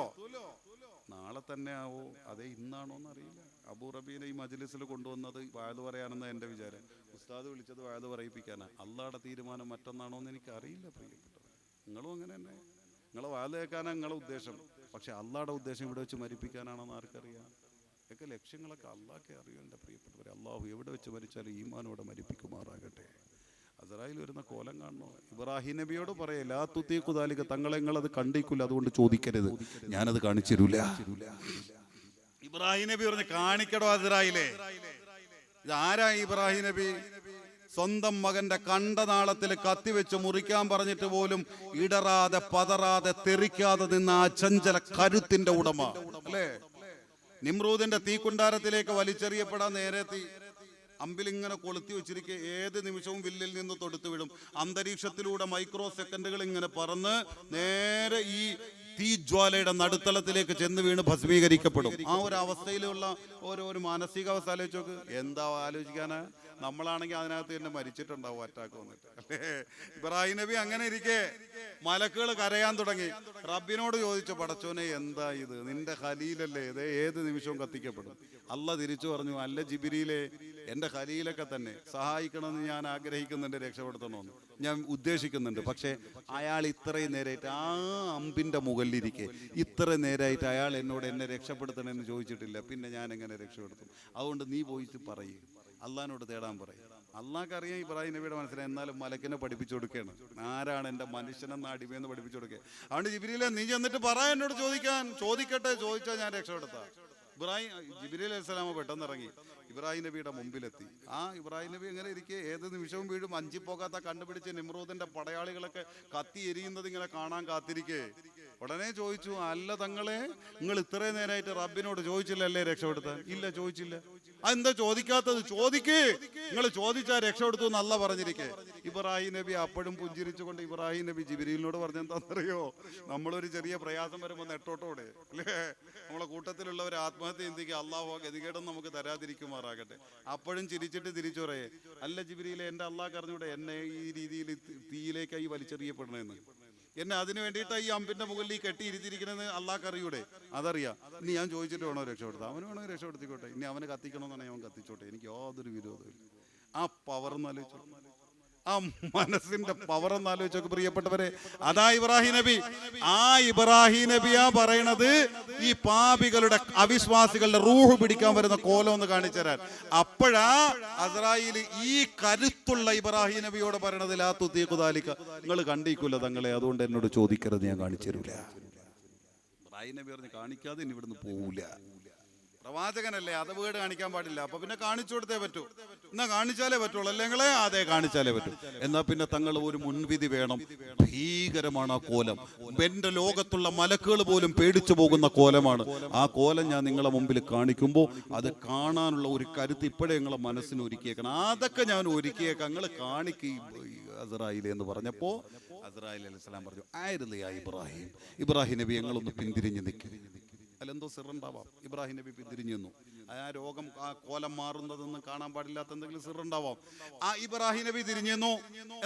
[SPEAKER 1] നാളെ തന്നെ ആവോ അതേ ഇന്നാണോ എന്നറിയില്ല. അബൂ റബീനെ ഈ മജ്ലിസിൽ കൊണ്ടുവന്നത് വഅദ് പറയാനെന്നാണ് എൻ്റെ വിചാരം. ഉസ്താദ് വിളിച്ചത് വഅദ് പറയിപ്പിക്കാനാണ്. അള്ളാഹുടെ തീരുമാനം മറ്റൊന്നാണോ എന്ന് എനിക്ക് അറിയില്ല പ്രിയപ്പെട്ടവർ. നിങ്ങളും അങ്ങനെ തന്നെ, നിങ്ങളെ വഅദ് കേൾക്കാനാണ് നിങ്ങളുടെ ഉദ്ദേശം. പക്ഷെ അള്ളാഹുടെ ഉദ്ദേശം ഇവിടെ വെച്ച് മരിപ്പിക്കാനാണെന്ന് ആർക്കറിയാം? ഒക്കെ ലക്ഷ്യങ്ങളൊക്കെ അള്ളാഹ്ക്കേ അറിയൂ എൻ്റെ പ്രിയപ്പെട്ടവരെ. അള്ളാഹു എവിടെ വെച്ച് മരിച്ചാലും ഈമാനോടെ മരിപ്പിക്കുമാറാകട്ടെ. അസ്റായീൽ വരുന്ന കോലം കാണണോ? ഇബ്രാഹിം നബിയോട് പറയേ, ലാ തുതീഖു ദാലിക, തങ്ങളെ നിങ്ങളത് കണ്ടിക്കില്ല, അതുകൊണ്ട് ചോദിക്കരുത്, ഞാനത് കാണിച്ചു തരൂല. ഇബ്രാഹിം നബി പറഞ്ഞു, കാണിക്കടോ അസ്റായീലേ. ഇതാരാ ഇബ്രാഹിം നബി? സ്വന്തം മകന്റെ കണ്ടനാളത്തിൽ കത്തിവെച്ച് മുറിക്കാൻ പറഞ്ഞിട്ട് പോലും ഇടറാതെ പതറാതെ തെറിക്കാതെ നിന്ന ആ ചഞ്ചല കരുത്തിന്റെ ഉടമ അല്ലേ? നിമ്രൂദിന്റെ തീക്കുണ്ടാരത്തിലേക്ക് വലിച്ചെറിയപ്പെടാൻ നേരെത്തി അമ്പിലിങ്ങനെ കൊളുത്തി വെച്ചിരിക്കെ ഏത് നിമിഷവും വില്ലിൽ നിന്ന് തൊടുത്തു വിടും. അന്തരീക്ഷത്തിലൂടെ മൈക്രോ സെക്കൻഡുകൾ ഇങ്ങനെ പറന്ന് നേരെ ഈ തീജ്വാലയുടെ നടുത്തളത്തിലേക്ക് ചെന്ന് വീണ് ഭസ്മീകരിക്കപ്പെടും. ആ ഒരു അവസ്ഥയിലുള്ള ഓരോ മാനസികാവസ്ഥ ആലോചിച്ച് നോക്ക്. എന്താ ആലോചിക്കാനാ? നമ്മളാണെങ്കിൽ അതിനകത്ത് തന്നെ മരിച്ചിട്ടുണ്ടാവും അറ്റാക്ക് വന്നിട്ട് അല്ലേ? ഇബ്രാഹിം നബി അങ്ങനെ ഇരിക്കെ മലക്കുകൾ കരയാൻ തുടങ്ങി. റബ്ബിനോട് ചോദിച്ചു, പടച്ചോനെ എന്താ ഇത്? നിന്റെ ഖലീലല്ലേ, ഇത് ഏത് നിമിഷവും കത്തിക്കപ്പെടും. അള്ളാഹ് തിരിച്ചു പറഞ്ഞു, അല്ല ജിബ്രീലേ, എൻ്റെ ഖലീലൊക്കെ തന്നെ സഹായിക്കണമെന്ന് ഞാൻ ആഗ്രഹിക്കുന്നുണ്ട്, രക്ഷപ്പെടുത്തണമെന്ന് ഞാൻ ഉദ്ദേശിക്കുന്നുണ്ട്. പക്ഷെ അയാൾ ഇത്രയും നേരമായിട്ട് ആ അമ്പിന്റെ മുകളിലിരിക്കെ ഇത്ര നേരമായിട്ട് അയാൾ എന്നോട് എന്നെ രക്ഷപ്പെടുത്തണമെന്ന് ചോദിച്ചിട്ടില്ല. പിന്നെ ഞാൻ എങ്ങനെ രക്ഷപ്പെടുത്തും? അതുകൊണ്ട് നീ പോയിട്ട് പറയും, അള്ളാഹിനോട് തേടാൻ പറയും. അള്ളാഹ്ക്കറിയാം ഇബ്രാഹിം നബിയുടെ മനസ്സിലായി, എന്നാലും മലക്കിനെ പഠിപ്പിച്ചു കൊടുക്കുകയാണ്. ആരാണ് എൻ്റെ മനുഷ്യനെന്ന അടിമയെന്ന് പഠിപ്പിച്ചു കൊടുക്കുക. അതുകൊണ്ട് ജിബ്രീലെ നീ ചെന്നിട്ട് പറ, എന്നോട് ചോദിക്കട്ടെ, ചോദിച്ചാൽ ഞാൻ രക്ഷപ്പെടുത്താം. ജിബ്രീൽ അലൈഹിസ്സലാം പെട്ടെന്ന് ഇറങ്ങി ഇബ്രാഹിം നബിയുടെ മുമ്പിലെത്തി. ഇബ്രാഹിം നബി എങ്ങനെ ഇരിക്കെ, ഏത് നിമിഷവും വീഴും അഞ്ചിപ്പോകാത്ത കണ്ടുപിടിച്ച് നിമ്രൂദിന്റെ പടയാളികളൊക്കെ കത്തി എരിയുന്നത് ഇങ്ങനെ കാണാൻ കാത്തിരിക്കേ. ഉടനെ ചോദിച്ചു, അല്ല തങ്ങളെ, നിങ്ങൾ ഇത്രയും നേരമായിട്ട് റബ്ബിനോട് ചോദിച്ചില്ലല്ലേ രക്ഷപ്പെടുത്താൻ? ഇല്ല, ചോദിച്ചില്ല. അതെന്താ ചോദിക്കാത്തത്? ചോദിക്കേ, നിങ്ങൾ ചോദിച്ചാൽ രക്ഷപ്പെടുത്തു എന്നല്ല പറഞ്ഞിരിക്കേ. ഇബ്രാഹിം നബി അപ്പോഴും പുഞ്ചിരിച്ചുകൊണ്ട് ഇബ്രാഹിം നബി ജിബ്രീലിനോട് പറഞ്ഞെന്താണെന്നറിയോ? നമ്മളൊരു ചെറിയ പ്രയാസം വരുമ്പോൾ നെട്ടോട്ടോടെ അല്ലേ, നമ്മളെ കൂട്ടത്തിലുള്ള ഒരു ആത്മഹത്യ ചിന്തിക്കുക, അള്ളാഹു ഗതികേടൊന്നും നമുക്ക് തരാതിരിക്കുമാറാകട്ടെ. അപ്പോഴും ചിരിച്ചിട്ട് തിരിച്ചു പറയേ, അല്ല ജിബ്രീലെ, എൻ്റെ അള്ളാഹ് അറിഞ്ഞൂടെ എന്നെ ഈ രീതിയിൽ തീയിലേക്കായി വലിച്ചെറിയപ്പെടണമെന്ന്? എന്നെ അതിന് വേണ്ടിയിട്ട് ഈ അമ്പിന്റെ മുകളിൽ ഈ കെട്ടിയിരുത്തിയിരിക്കണമെന്ന് അള്ളാഹ്ക്ക് അറിയൂടെ? അതറിയാം. ഇനി ഞാൻ ചോദിച്ചിട്ട് വേണോ രക്ഷപ്പെടുത്താം? അവന് വേണോ രക്ഷപ്പെടുത്തിക്കോട്ടെ. ഇനി അവന് കത്തിക്കണമെന്നാണെങ്കിൽ അവൻ കത്തിച്ചോട്ടെ, എനിക്ക് യാതൊരു വിരോധമില്ല. ആ പവർ എന്നാലോചിച്ചോ, ആ മനസ്സിന്റെ പവർ എന്നാലോചിച്ചോക്ക് പ്രിയപ്പെട്ടവരെ. അതാ ഇബ്രാഹിം നബി. ഇബ്രാഹിം നബിയാ പറയണത് ഈ പാപികളുടെ അവിശ്വാസികളുടെ റൂഹ് പിടിക്കാൻ വരുന്ന കോലം ഒന്ന് കാണിച്ചു തരാൻ. അപ്പോഴാ അസ്രായീൽ ഈ കരുത്തുള്ള ഇബ്രാഹിം നബിയോട് പറയണത്, ലാ തുതീഖു ദാലിക, നിങ്ങൾ കണ്ടിരിക്കൂല തങ്ങളെ, അതുകൊണ്ട് എന്നോട് ചോദിക്കരുത്, ഞാൻ കാണിച്ചു തരൂല. ഇബ്രാഹിം നബി പറഞ്ഞ്, കാണിക്കാതെ ഇനി ഇവിടുന്ന് പോവൂല. പ്രവാചകനല്ലേ, അത് വീട് കാണിക്കാൻ പാടില്ല. അപ്പൊ പിന്നെ കാണിച്ചു കൊടുത്തേ പറ്റൂ. എന്നാ കാണിച്ചാലേ പറ്റുള്ളൂ അല്ലെങ്കിലേ? അതെ, കാണിച്ചാലേ പറ്റൂ. എന്നാ പിന്നെ തങ്ങൾ ഒരു മുൻവിധി വേണം. ഭീകരമാണ് ആ കോലം. എന്റെ ലോകത്തുള്ള മലക്കുകൾ പോലും പേടിച്ചു പോകുന്ന കോലമാണ്. ആ കോലം ഞാൻ നിങ്ങളെ മുമ്പിൽ കാണിക്കുമ്പോൾ അത് കാണാനുള്ള ഒരു കരുത്ത് ഇപ്പോഴേ നിങ്ങളെ മനസ്സിന് ഒരുക്കിയേക്കണം. അതൊക്കെ ഞാൻ ഒരുക്കിയേക്കാം, നിങ്ങൾ കാണിക്കും അസ്രായീൽ എന്ന് പറഞ്ഞപ്പോ അസ്രായീൽ അലൈഹിസ്സലാം പറഞ്ഞു, ആയിരുന്നില്ല ഇബ്രാഹിം. ഇബ്രാഹിം നബി, ഞങ്ങളൊന്ന് പിന്തിരിഞ്ഞ് നിൽക്കും. അല്ലെന്തോ സിറുണ്ടാവാം. ഇബ്രാഹിം നബി പിന്തിരിഞ്ഞു നിന്നു. ആ രോഗം, ആ കോലം മാറുന്നതൊന്നും കാണാൻ പാടില്ലാത്ത എന്തെങ്കിലും സിറുണ്ടാവാം. ഇബ്രാഹിം നബി തിരിഞ്ഞു നിന്നു.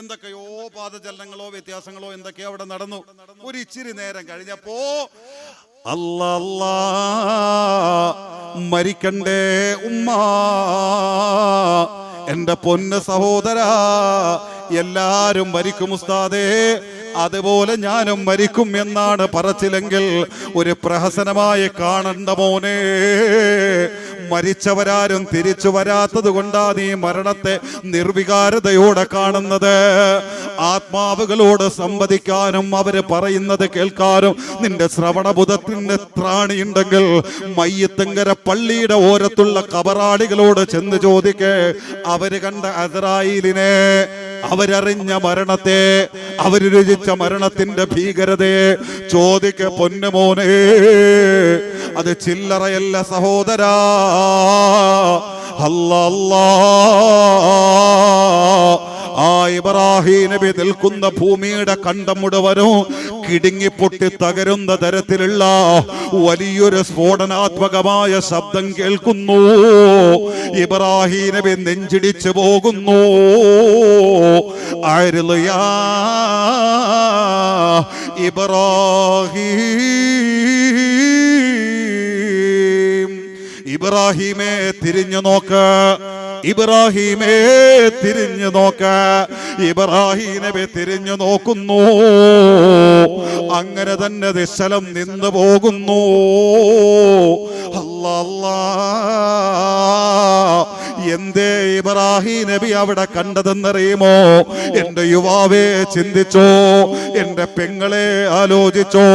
[SPEAKER 1] എന്തൊക്കെയോ പാദചലനങ്ങളോ വ്യത്യാസങ്ങളോ എന്തൊക്കെയോ അവിടെ നടന്നു. ഒരു ഇച്ചിരി നേരം കഴിഞ്ഞപ്പോ, അല്ലാ, മരിക്കണ്ടേ ഉമ്മ, എന്റെ പൊന്ന് സഹോദരാ, എല്ലാരും മരിക്കും ഉസ്താദേ, അതുപോലെ ഞാനും മരിക്കും എന്നാണ് പറച്ചിലെങ്കിൽ ഒരു പ്രഹസനമായി കാണണ്ട മോനെ. മരിച്ചവരാരും തിരിച്ചു വരാത്തത് കൊണ്ടാ നീ മരണത്തെ നിർവികാരതയോടെ കാണുന്നത്. ആത്മാവുകളോട് സംവദിക്കാനും അവര് പറയുന്നത് കേൾക്കാനും നിന്റെ ശ്രവണബുധത്തിന് ത്രാണിയുണ്ടെങ്കിൽ മയ്യത്തുങ്കര പള്ളിയുടെ ഓരത്തുള്ള കബറാളികളോട് ചെന്ന് ചോദിക്കേ. അവര് കണ്ട അസ്രായീലിനെ, അവരറിഞ്ഞ മരണത്തെ, അവര് രുചിച്ച മരണത്തിന്റെ ഭീകരതയെ ചോദിക്ക പൊന്നുമോനെ. അത് ചില്ലറയല്ല സഹോദരാ. അല്ലാ, ഇബ്രാഹിം നബി നിൽക്കുന്ന ഭൂമിയുടെ കണ്ടം മുഴുവനും കിടുങ്ങിപ്പൊട്ടി തകരുന്ന തരത്തിലുള്ള വലിയൊരു സ്ഫോടനാത്മകമായ ശബ്ദം കേൾക്കുന്നു. ഇബ്രാഹിം നബി നെഞ്ചിടിച്ചു പോകുന്നു. ആരിലയാ ഇബ്രാഹിമേ തിരിഞ്ഞു നോക്ക്, ഇബ്രാഹിമേ തിരിഞ്ഞു നോക്ക. ഇബ്രാഹിം നബി തിരിഞ്ഞു നോക്കുന്നു. അങ്ങനെ തന്നെ നിശ്ചലം നിന്നു പോകുന്നു. അല്ലാ, എന്തേ ഇബ്രാഹിം നബി അവിടെ കണ്ടതെന്നറിയുമോ? എന്റെ യുവാവേ ചിന്തിച്ചോ, എന്റെ പെങ്ങളെ ആലോചിച്ചോ.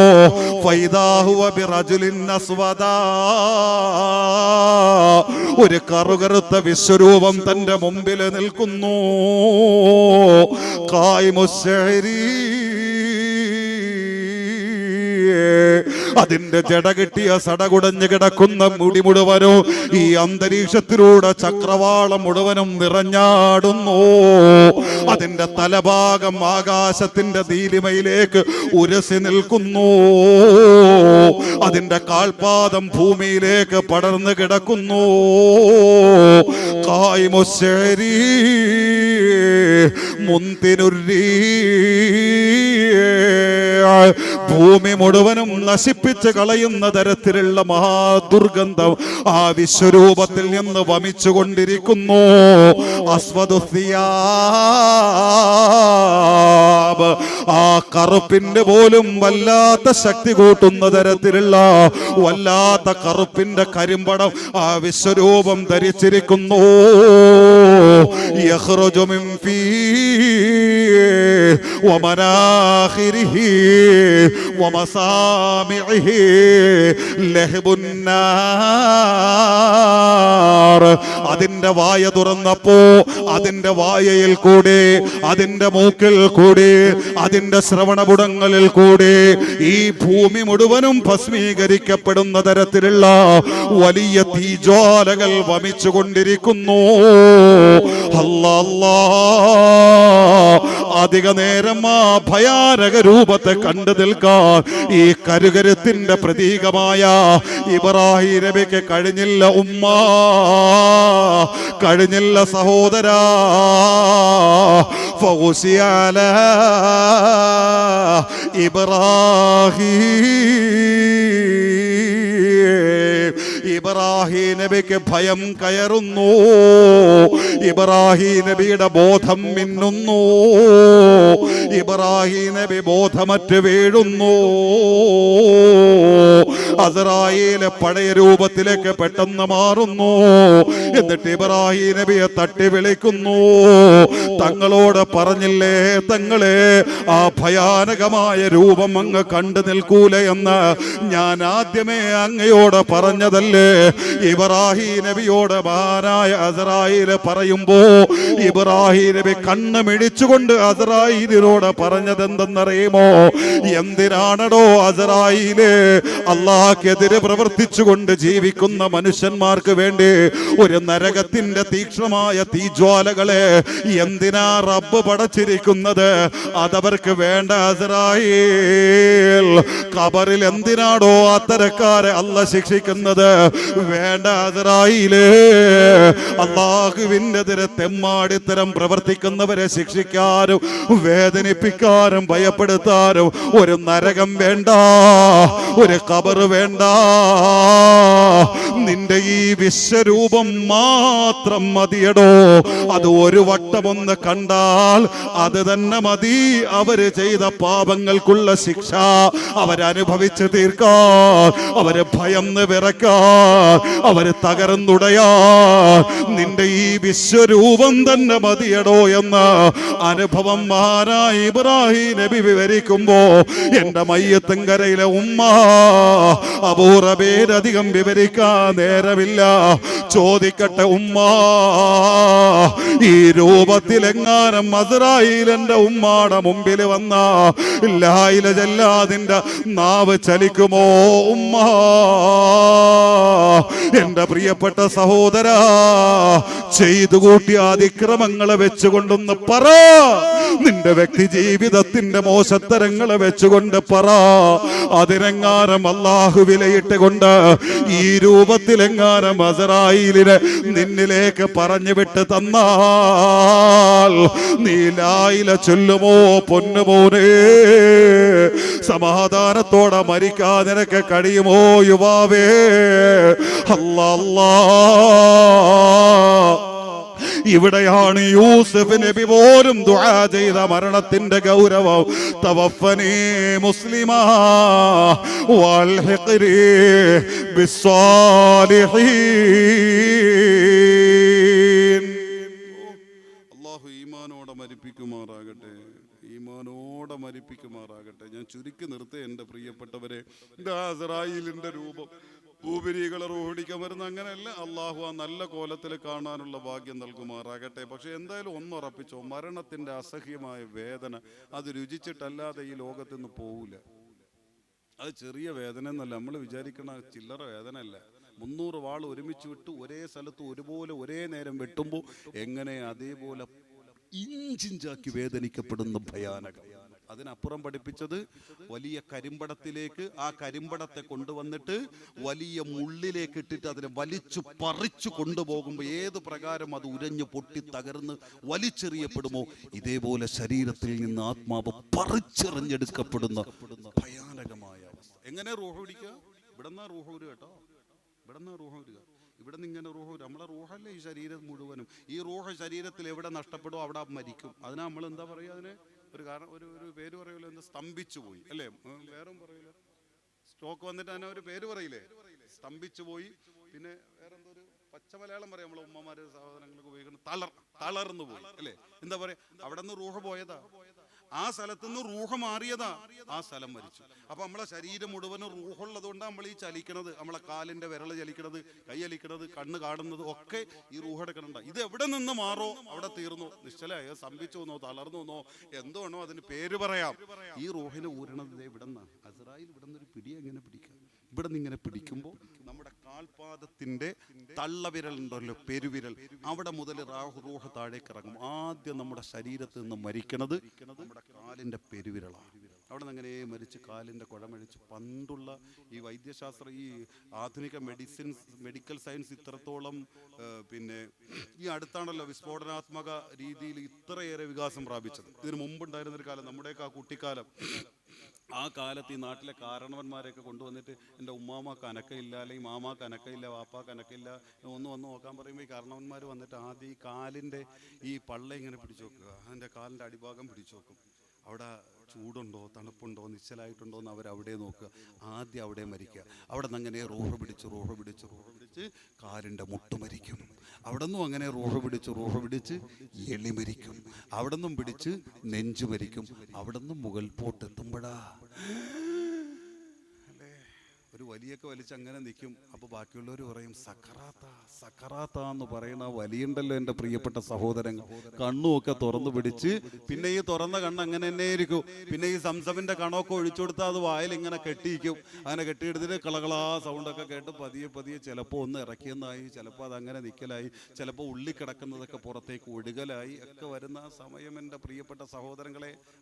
[SPEAKER 1] ഫൈദാഹുവ ബിറജുലിൻ അസ്വദാ, ഒരു കറുകറുത്ത വിശ്വരൂപം തന്റെ മുമ്പിൽ നിൽക്കുന്നു. ഖായിമുശ്ശരി, അതിന്റെ ജട കിട്ടിയ സടകുടഞ്ഞു കിടക്കുന്ന മുടി മുഴുവനും ഈ അന്തരീക്ഷത്തിലൂടെ ചക്രവാളം മുഴുവനും നിറഞ്ഞാടുന്നു. അതിന്റെ തലഭാഗം ആകാശത്തിന്റെ നീലിമയിലേക്ക് ഉരസി നിൽക്കുന്നു. അതിന്റെ കാൽപാദം ഭൂമിയിലേക്ക് പടർന്നു കിടക്കുന്നു. ഖായിമുശ്ശരി മുന്തിനുരീ ഭൂമി മുഴുവനും നശിപ്പിച്ച് കളയുന്ന തരത്തിലുള്ള മഹാദുർഗന്ധം ആ വിശ്വരൂപത്തിൽ നിന്ന് വമിച്ചുകൊണ്ടിരിക്കുന്നു. അസ്വദുസിയാബ്, ആ കറുപ്പിന്റെ പോലും വല്ലാത്ത ശക്തി കൂട്ടുന്ന തരത്തിലുള്ള വല്ലാത്ത കറുപ്പിന്റെ കരിമ്പടം ആ വിശ്വരൂപം ധരിച്ചിരിക്കുന്നു. യഖ്റുജു മിൻ ഫീഹി വമനാഖിരിഹി വമസാമിഇഹി ലഹ്ബുന്നാർ. അതിന്റെ വായ തുറന്നപ്പോ അതിന്റെ വായയിൽ കൂടി, അതിന്റെ മൂക്കിൽ കൂടി, അതിന്റെ ശ്രവണപുടങ്ങളിൽ കൂടി ഈ ഭൂമി മുഴുവനും ഭസ്മീകരിക്കപ്പെടുന്ന തരത്തിലുള്ള വലിയ തീജ്വാലകൾ വമിച്ചുകൊണ്ടിരിക്കുന്നു. അല്ലാ, അധിക നേരം ആ ഭയാനക രൂപത്തെ കണ്ടു നിൽക്കാൻ ഈ കരുകരുത്തിന്റെ പ്രതീകമായ ഇബ്രാഹിം നബിക്ക് കഴിഞ്ഞില്ല. ഉമ്മ, കഴിഞ്ഞില്ല സഹോദരാ. ഫൗസിയ അലാ ഇബ്രാഹിം നബിക്ക് ഭയം കയറുന്നു. ഇബ്രാഹിം നബിയുടെ ബോധം മിന്നുന്നു. ഇബ്രാഹിം നബി ബോധമറ്റ് വീഴുന്നു. അസ്രായീല് പഴയ രൂപത്തിലേക്ക് പെട്ടെന്ന് മാറുന്നു. എന്നിട്ട് ഇബ്രാഹിം നബിയെ തട്ടി വിളിക്കുന്നു. തങ്ങളോട് പറഞ്ഞില്ലേ തങ്ങളെ ആ ഭയാനകമായ രൂപം അങ്ങ് കണ്ടു നിൽക്കൂല എന്ന് ഞാൻ ആദ്യമേ അങ്ങയോട് പറഞ്ഞതല്ലേ? ഇബ്രാഹിം നബിയോട് മഹാനായ അസ്രായീല് പറയുമ്പോ ഇബ്രാഹിം നബി കണ്ണ് മിഴിച്ചുകൊണ്ട് അസ്രായീലിനോട് പറഞ്ഞതെന്തെന്നറിയുമോ? എന്തിനാണോ അസ്രായീല് അല്ലാഹുക്കെതിരെ പ്രവർത്തിച്ചുകൊണ്ട് ജീവിക്കുന്ന മനുഷ്യന്മാർക്ക് വേണ്ടി ഒരു നരകത്തിന്റെ തീക്ഷ്ണമായ തീജ്വാലകളെ എന്തിനാ റബ്ബ് പടച്ചിരിക്കുന്നത്? അതവർക്ക് വേണ്ട. അസ്രായീൽ, ഖബറിൽ എന്തിനാണോ അത്തരക്കാരെ അല്ല ശിക്ഷിക്കുന്നത്? വേണ്ട അസ്രായീലേ, അല്ലാഹുവിനെതിരെ തെമ്മാടിത്തരം പ്രവർത്തിക്കുന്നവരെ ശിക്ഷിക്കാനും വേദനിപ്പിക്കാനും ഭയപ്പെടുത്താനും ഒരു നരകം വേണ്ട, ഒരു ഖബർ വേണ്ട. നിന്റെ ഈ വിശ്വരൂപം മാത്രം മതിയടോ. അത് ഒരു വട്ടമൊന്ന് കണ്ടാൽ അത് തന്നെ മതി അവര് ചെയ്ത പാപങ്ങൾക്കുള്ള ശിക്ഷ അവരനുഭവിച്ച് തീർക്കാൻ, അവര് ഭയന്ന് വിറക്കാൻ, അവര് തകർന്നുടയാൻ. നിന്റെ ഈ വിശ്വരൂപം തന്നെ മതിയടോ എന്ന അനുഭവം മഹാനായ ഇബ്രാഹിം നബി വിവരിക്കുമ്പോ എന്റെ മയ്യത്തുങ്കരയിലെ ഉമ്മ അപൂർവപേരധികം വിവരിക്കാൻ നേരമില്ല. ചോദിക്കട്ടെ ഉമ്മ, ഈ രൂപത്തിലെങ്ങാനും അസ്രായീൽ എന്റെ ഉമ്മാടെ മുമ്പിൽ വന്ന ലാ ഇലാഹ ഇല്ലല്ലാഹിന്റെ നാവ് ചലിക്കുമോ ഉമ്മ? എന്റെ പ്രിയപ്പെട്ട സഹോദരാ, ചെയ്തു കൂട്ടിയ അതിക്രമങ്ങളെ വെച്ചുകൊണ്ടൊന്ന് പറ. നിന്റെ വ്യക്തി ജീവിതത്തിന്റെ മോശത്തരങ്ങളെ വെച്ചുകൊണ്ട് പറ. അതിനെങ്ങാനും അല്ലാഹു വിലയിട്ട് കൊണ്ട് ഈ രൂപത്തിലെങ്ങാനും അസ്രായീലിനെ നിന്നിലേക്ക് പറഞ്ഞു വിട്ട് തന്നാൽ നീ ലാ ഇലാഹ ചൊല്ലുമോ പൊന്നുമോനെ? സമാധാനത്തോടെ മരിക്കാൻ നിനക്ക് കഴിയുമോ യുവാവേ? അല്ലാ, ഇവിടെയാണ് യൂസുഫ് നബി പോലും ദുആ ചെയ്ത മരണത്തിന്റെ ഗൗരവം. തവഫനി മുസ്ലിമാ വൽഹിഖ്നി ബിസ്സാലിഹീൻ. അല്ലാഹു ഈമാനോടെ മരിപ്പിക്കുമാറാകട്ടെ, ഈമാനോടെ മരിപ്പിക്കുമാറാകട്ടെ. ഞാൻ ചുരുക്കി നിർത്തേ എൻ്റെ പ്രിയപ്പെട്ടവരെ. അസ്രായീലിന്റെ രൂപം ഭൂപരികളെ റോഡിക്കാൻ വരുന്ന അങ്ങനെയല്ല. അള്ളാഹു ആ നല്ല കോലത്തിൽ കാണാനുള്ള ഭാഗ്യം നൽകുമാറാകട്ടെ. പക്ഷെ എന്തായാലും ഒന്നുറപ്പിച്ചോ, മരണത്തിന്റെ അസഹ്യമായ വേദന അത് രുചിച്ചിട്ടല്ലാതെ ഈ ലോകത്ത് നിന്ന് പോവില്ല. അത് ചെറിയ വേദന എന്നല്ല, നമ്മൾ വിചാരിക്കണ ചില്ലറ വേദന അല്ല. 300 വാൾ ഒരുമിച്ച് വിട്ട് ഒരേ സ്ഥലത്ത് ഒരുപോലെ ഒരേ നേരം വെട്ടുമ്പോൾ എങ്ങനെ അതേപോലെ ഇഞ്ചിഞ്ചാക്കി വേദനിക്കപ്പെടുന്ന ഭയാനകം. അതിനപ്പുറം പഠിപ്പിച്ചത് വലിയ കരിമ്പടത്തിലേക്ക് ആ കരിമ്പടത്തെ കൊണ്ടുവന്നിട്ട് വലിയ മുള്ളിലേക്ക് ഇട്ടിട്ട് അതിനെ വലിച്ചു പറിച്ചു കൊണ്ടുപോകുമ്പോൾ ഏത് പ്രകാരം അത് ഉരഞ്ഞു പൊട്ടി തകർന്ന് വലിച്ചെറിയപ്പെടുമോ ഇതേപോലെ ശരീരത്തിൽ നിന്ന് ആത്മാവ് പറിച്ചെറിഞ്ഞെടുക്കപ്പെടുന്ന എങ്ങനെ റൂഹ് പിടിക്കുക? ഇവിടെ നിന്നാ റൂഹ് വരിക കേട്ടോ, ഇവിടെ നിന്നാ റൂഹ് വരിക. ഇവിടെ നിന്ന് ഇങ്ങനെ റൂഹ് വരും. നമ്മളെ റൂഹല്ലേ ഈ ശരീരം മുഴുവനും. ഈ റൂഹ് ശരീരത്തിൽ എവിടെ നഷ്ടപ്പെടുമോ അവിടെ മരിക്കും. അതിന് നമ്മൾ എന്താ പറയുക? അതിന് ഒരു കാരണം, ഒരു പേര് പറയുമല്ലോ, എന്താ, സ്തംഭിച്ചു പോയി അല്ലേ? വേറെ പറയൂല, സ്ട്രോക്ക് വന്നിട്ട് അതിനെ ഒരു പേര് പറയില്ലേ, സ്തംഭിച്ചു പോയി. പിന്നെ വേറെ എന്തോ ഒരു പച്ച മലയാളം പറയാം നമ്മളെ ഉമ്മമാര് സഹോദരങ്ങൾക്ക് ഉപയോഗിക്കുന്നത്, തളർന്നു പോയി അല്ലേ? എന്താ പറയാ? അവിടെ നിന്ന് റൂഹ് പോയതാ, ആ സ്ഥലത്ത് നിന്ന് റൂഹ് മാറിയതാ, ആ സ്ഥലം മരിച്ചു. അപ്പൊ നമ്മളെ ശരീരം മുഴുവനും റൂഹുള്ളത് കൊണ്ടാണ് നമ്മൾ ഈ ചലിക്കണത്. നമ്മളെ കാലിന്റെ വിരല് ചലിക്കണത്, കൈ ചലിക്കണത്, കണ്ണ് കാണുന്നത് ഒക്കെ ഈ റൂഹ് എടുക്കണണ്ട. ഇത് എവിടെ നിന്ന് മാറോ അവിടെ തീർന്നു. നിശ്ചലായോ, സ്തംഭിച്ചു എന്നോ തളർന്നു എന്നോ എന്തോണോ അതിന് പേര് പറയാം. ഈ റൂഹിനെ ഊരണത് ഇവിടെ നിന്നാണ്. അസ്രായിൽ ഇവിടെ നിന്നൊരു പിടി എങ്ങനെ പിടിക്കാം? ഇവിടെ നിന്ന് ഇങ്ങനെ പിടിക്കുമ്പോൾ നമ്മുടെ കാൽപാദത്തിന്റെ തള്ളവിരൽ ഉണ്ടല്ലോ, പെരുവിരൽ, അവിടെ മുതൽ റൂഹ് താഴേക്ക് ഇറങ്ങും. ആദ്യം നമ്മുടെ ശരീരത്തിൽ നിന്ന് മരിക്കണത് നമ്മുടെ കാലിന്റെ പെരുവിരലാണ്. അവിടെ നിന്ന് അങ്ങനെ മരിച്ച് കാലിന്റെ കുഴമഴിച്ച്, പണ്ടുള്ള ഈ വൈദ്യശാസ്ത്ര, ഈ ആധുനിക മെഡിക്കൽ സയൻസ് ഇത്രത്തോളം പിന്നെ ഈ അടുത്താണല്ലോ വിസ്ഫോടനാത്മക രീതിയിൽ ഇത്രയേറെ വികാസം പ്രാപിച്ചത്. ഇതിന് മുമ്പുണ്ടായിരുന്നൊരു കാലം, നമ്മുടെയൊക്കെ ആ കുട്ടിക്കാലം, ആ കാലത്ത് ഈ നാട്ടിലെ കാരണവന്മാരെയൊക്കെ കൊണ്ടുവന്നിട്ട് എൻ്റെ ഉമ്മാമാക്ക് അനക്കയില്ല, അല്ലെങ്കിൽ മാമാക്ക് അനക്കയില്ല, വാപ്പാക്ക് അനക്കയില്ല, ഒന്ന് വന്ന് നോക്കാൻ പറയുമ്പോൾ ഈ കാരണവന്മാർ വന്നിട്ട് ആദ്യം ഈ കാലിൻ്റെ ഈ പള്ള ഇങ്ങനെ പിടിച്ചു നോക്കുക, അതിൻ്റെ കാലിൻ്റെ അടിഭാഗം പിടിച്ചു നോക്കും. അവിടെ ചൂടുണ്ടോ തണുപ്പുണ്ടോ നിശ്ചലായിട്ടുണ്ടോ എന്ന് അവരവിടെ നോക്കുക. ആദ്യം അവിടെ മരിക്കുക. അവിടെ നിന്ന് അങ്ങനെ റൂഹ് പിടിച്ച് കാലിൻ്റെ മുട്ട് മരിക്കും. അവിടെ നിന്നും അങ്ങനെ റൂഹ് പിടിച്ച് എളി മരിക്കും. അവിടെ നിന്നും പിടിച്ച് നെഞ്ചു മരിക്കും. അവിടെ നിന്നും മുകൾ പോട്ടെത്തുമ്പോഴാ ഒരു വലിയൊക്കെ വലിച്ച് അങ്ങനെ നിൽക്കും. അപ്പോൾ ബാക്കിയുള്ളവർ പറയും സക്കറാത്ത എന്ന് പറയുന്ന വലിയുണ്ടല്ലോ എൻ്റെ പ്രിയപ്പെട്ട സഹോദരങ്ങൾ. കണ്ണുമൊക്കെ തുറന്നു പിടിച്ച്, പിന്നെ ഈ തുറന്ന കണ്ണ് അങ്ങനെ തന്നെ ഇരിക്കും. പിന്നെ ഈ സംസമിൻ്റെ കണമൊക്കെ ഒഴിച്ചു കൊടുത്താൽ അത് വായിൽ ഇങ്ങനെ കെട്ടിയിരിക്കും. അങ്ങനെ കെട്ടിയെടുത്തിട്ട് കളകളാ സൗണ്ടൊക്കെ കേട്ട് പതിയെ ചിലപ്പോൾ ഒന്ന് ഇറക്കിയെന്നായി, ചിലപ്പോൾ അതങ്ങനെ നിൽക്കലായി, ചിലപ്പോൾ ഉള്ളിൽ കിടക്കുന്നതൊക്കെ പുറത്തേക്ക് ഒഴുകലായി ഒക്കെ വരുന്ന സമയം എൻ്റെ പ്രിയപ്പെട്ട സഹോദരങ്ങളെ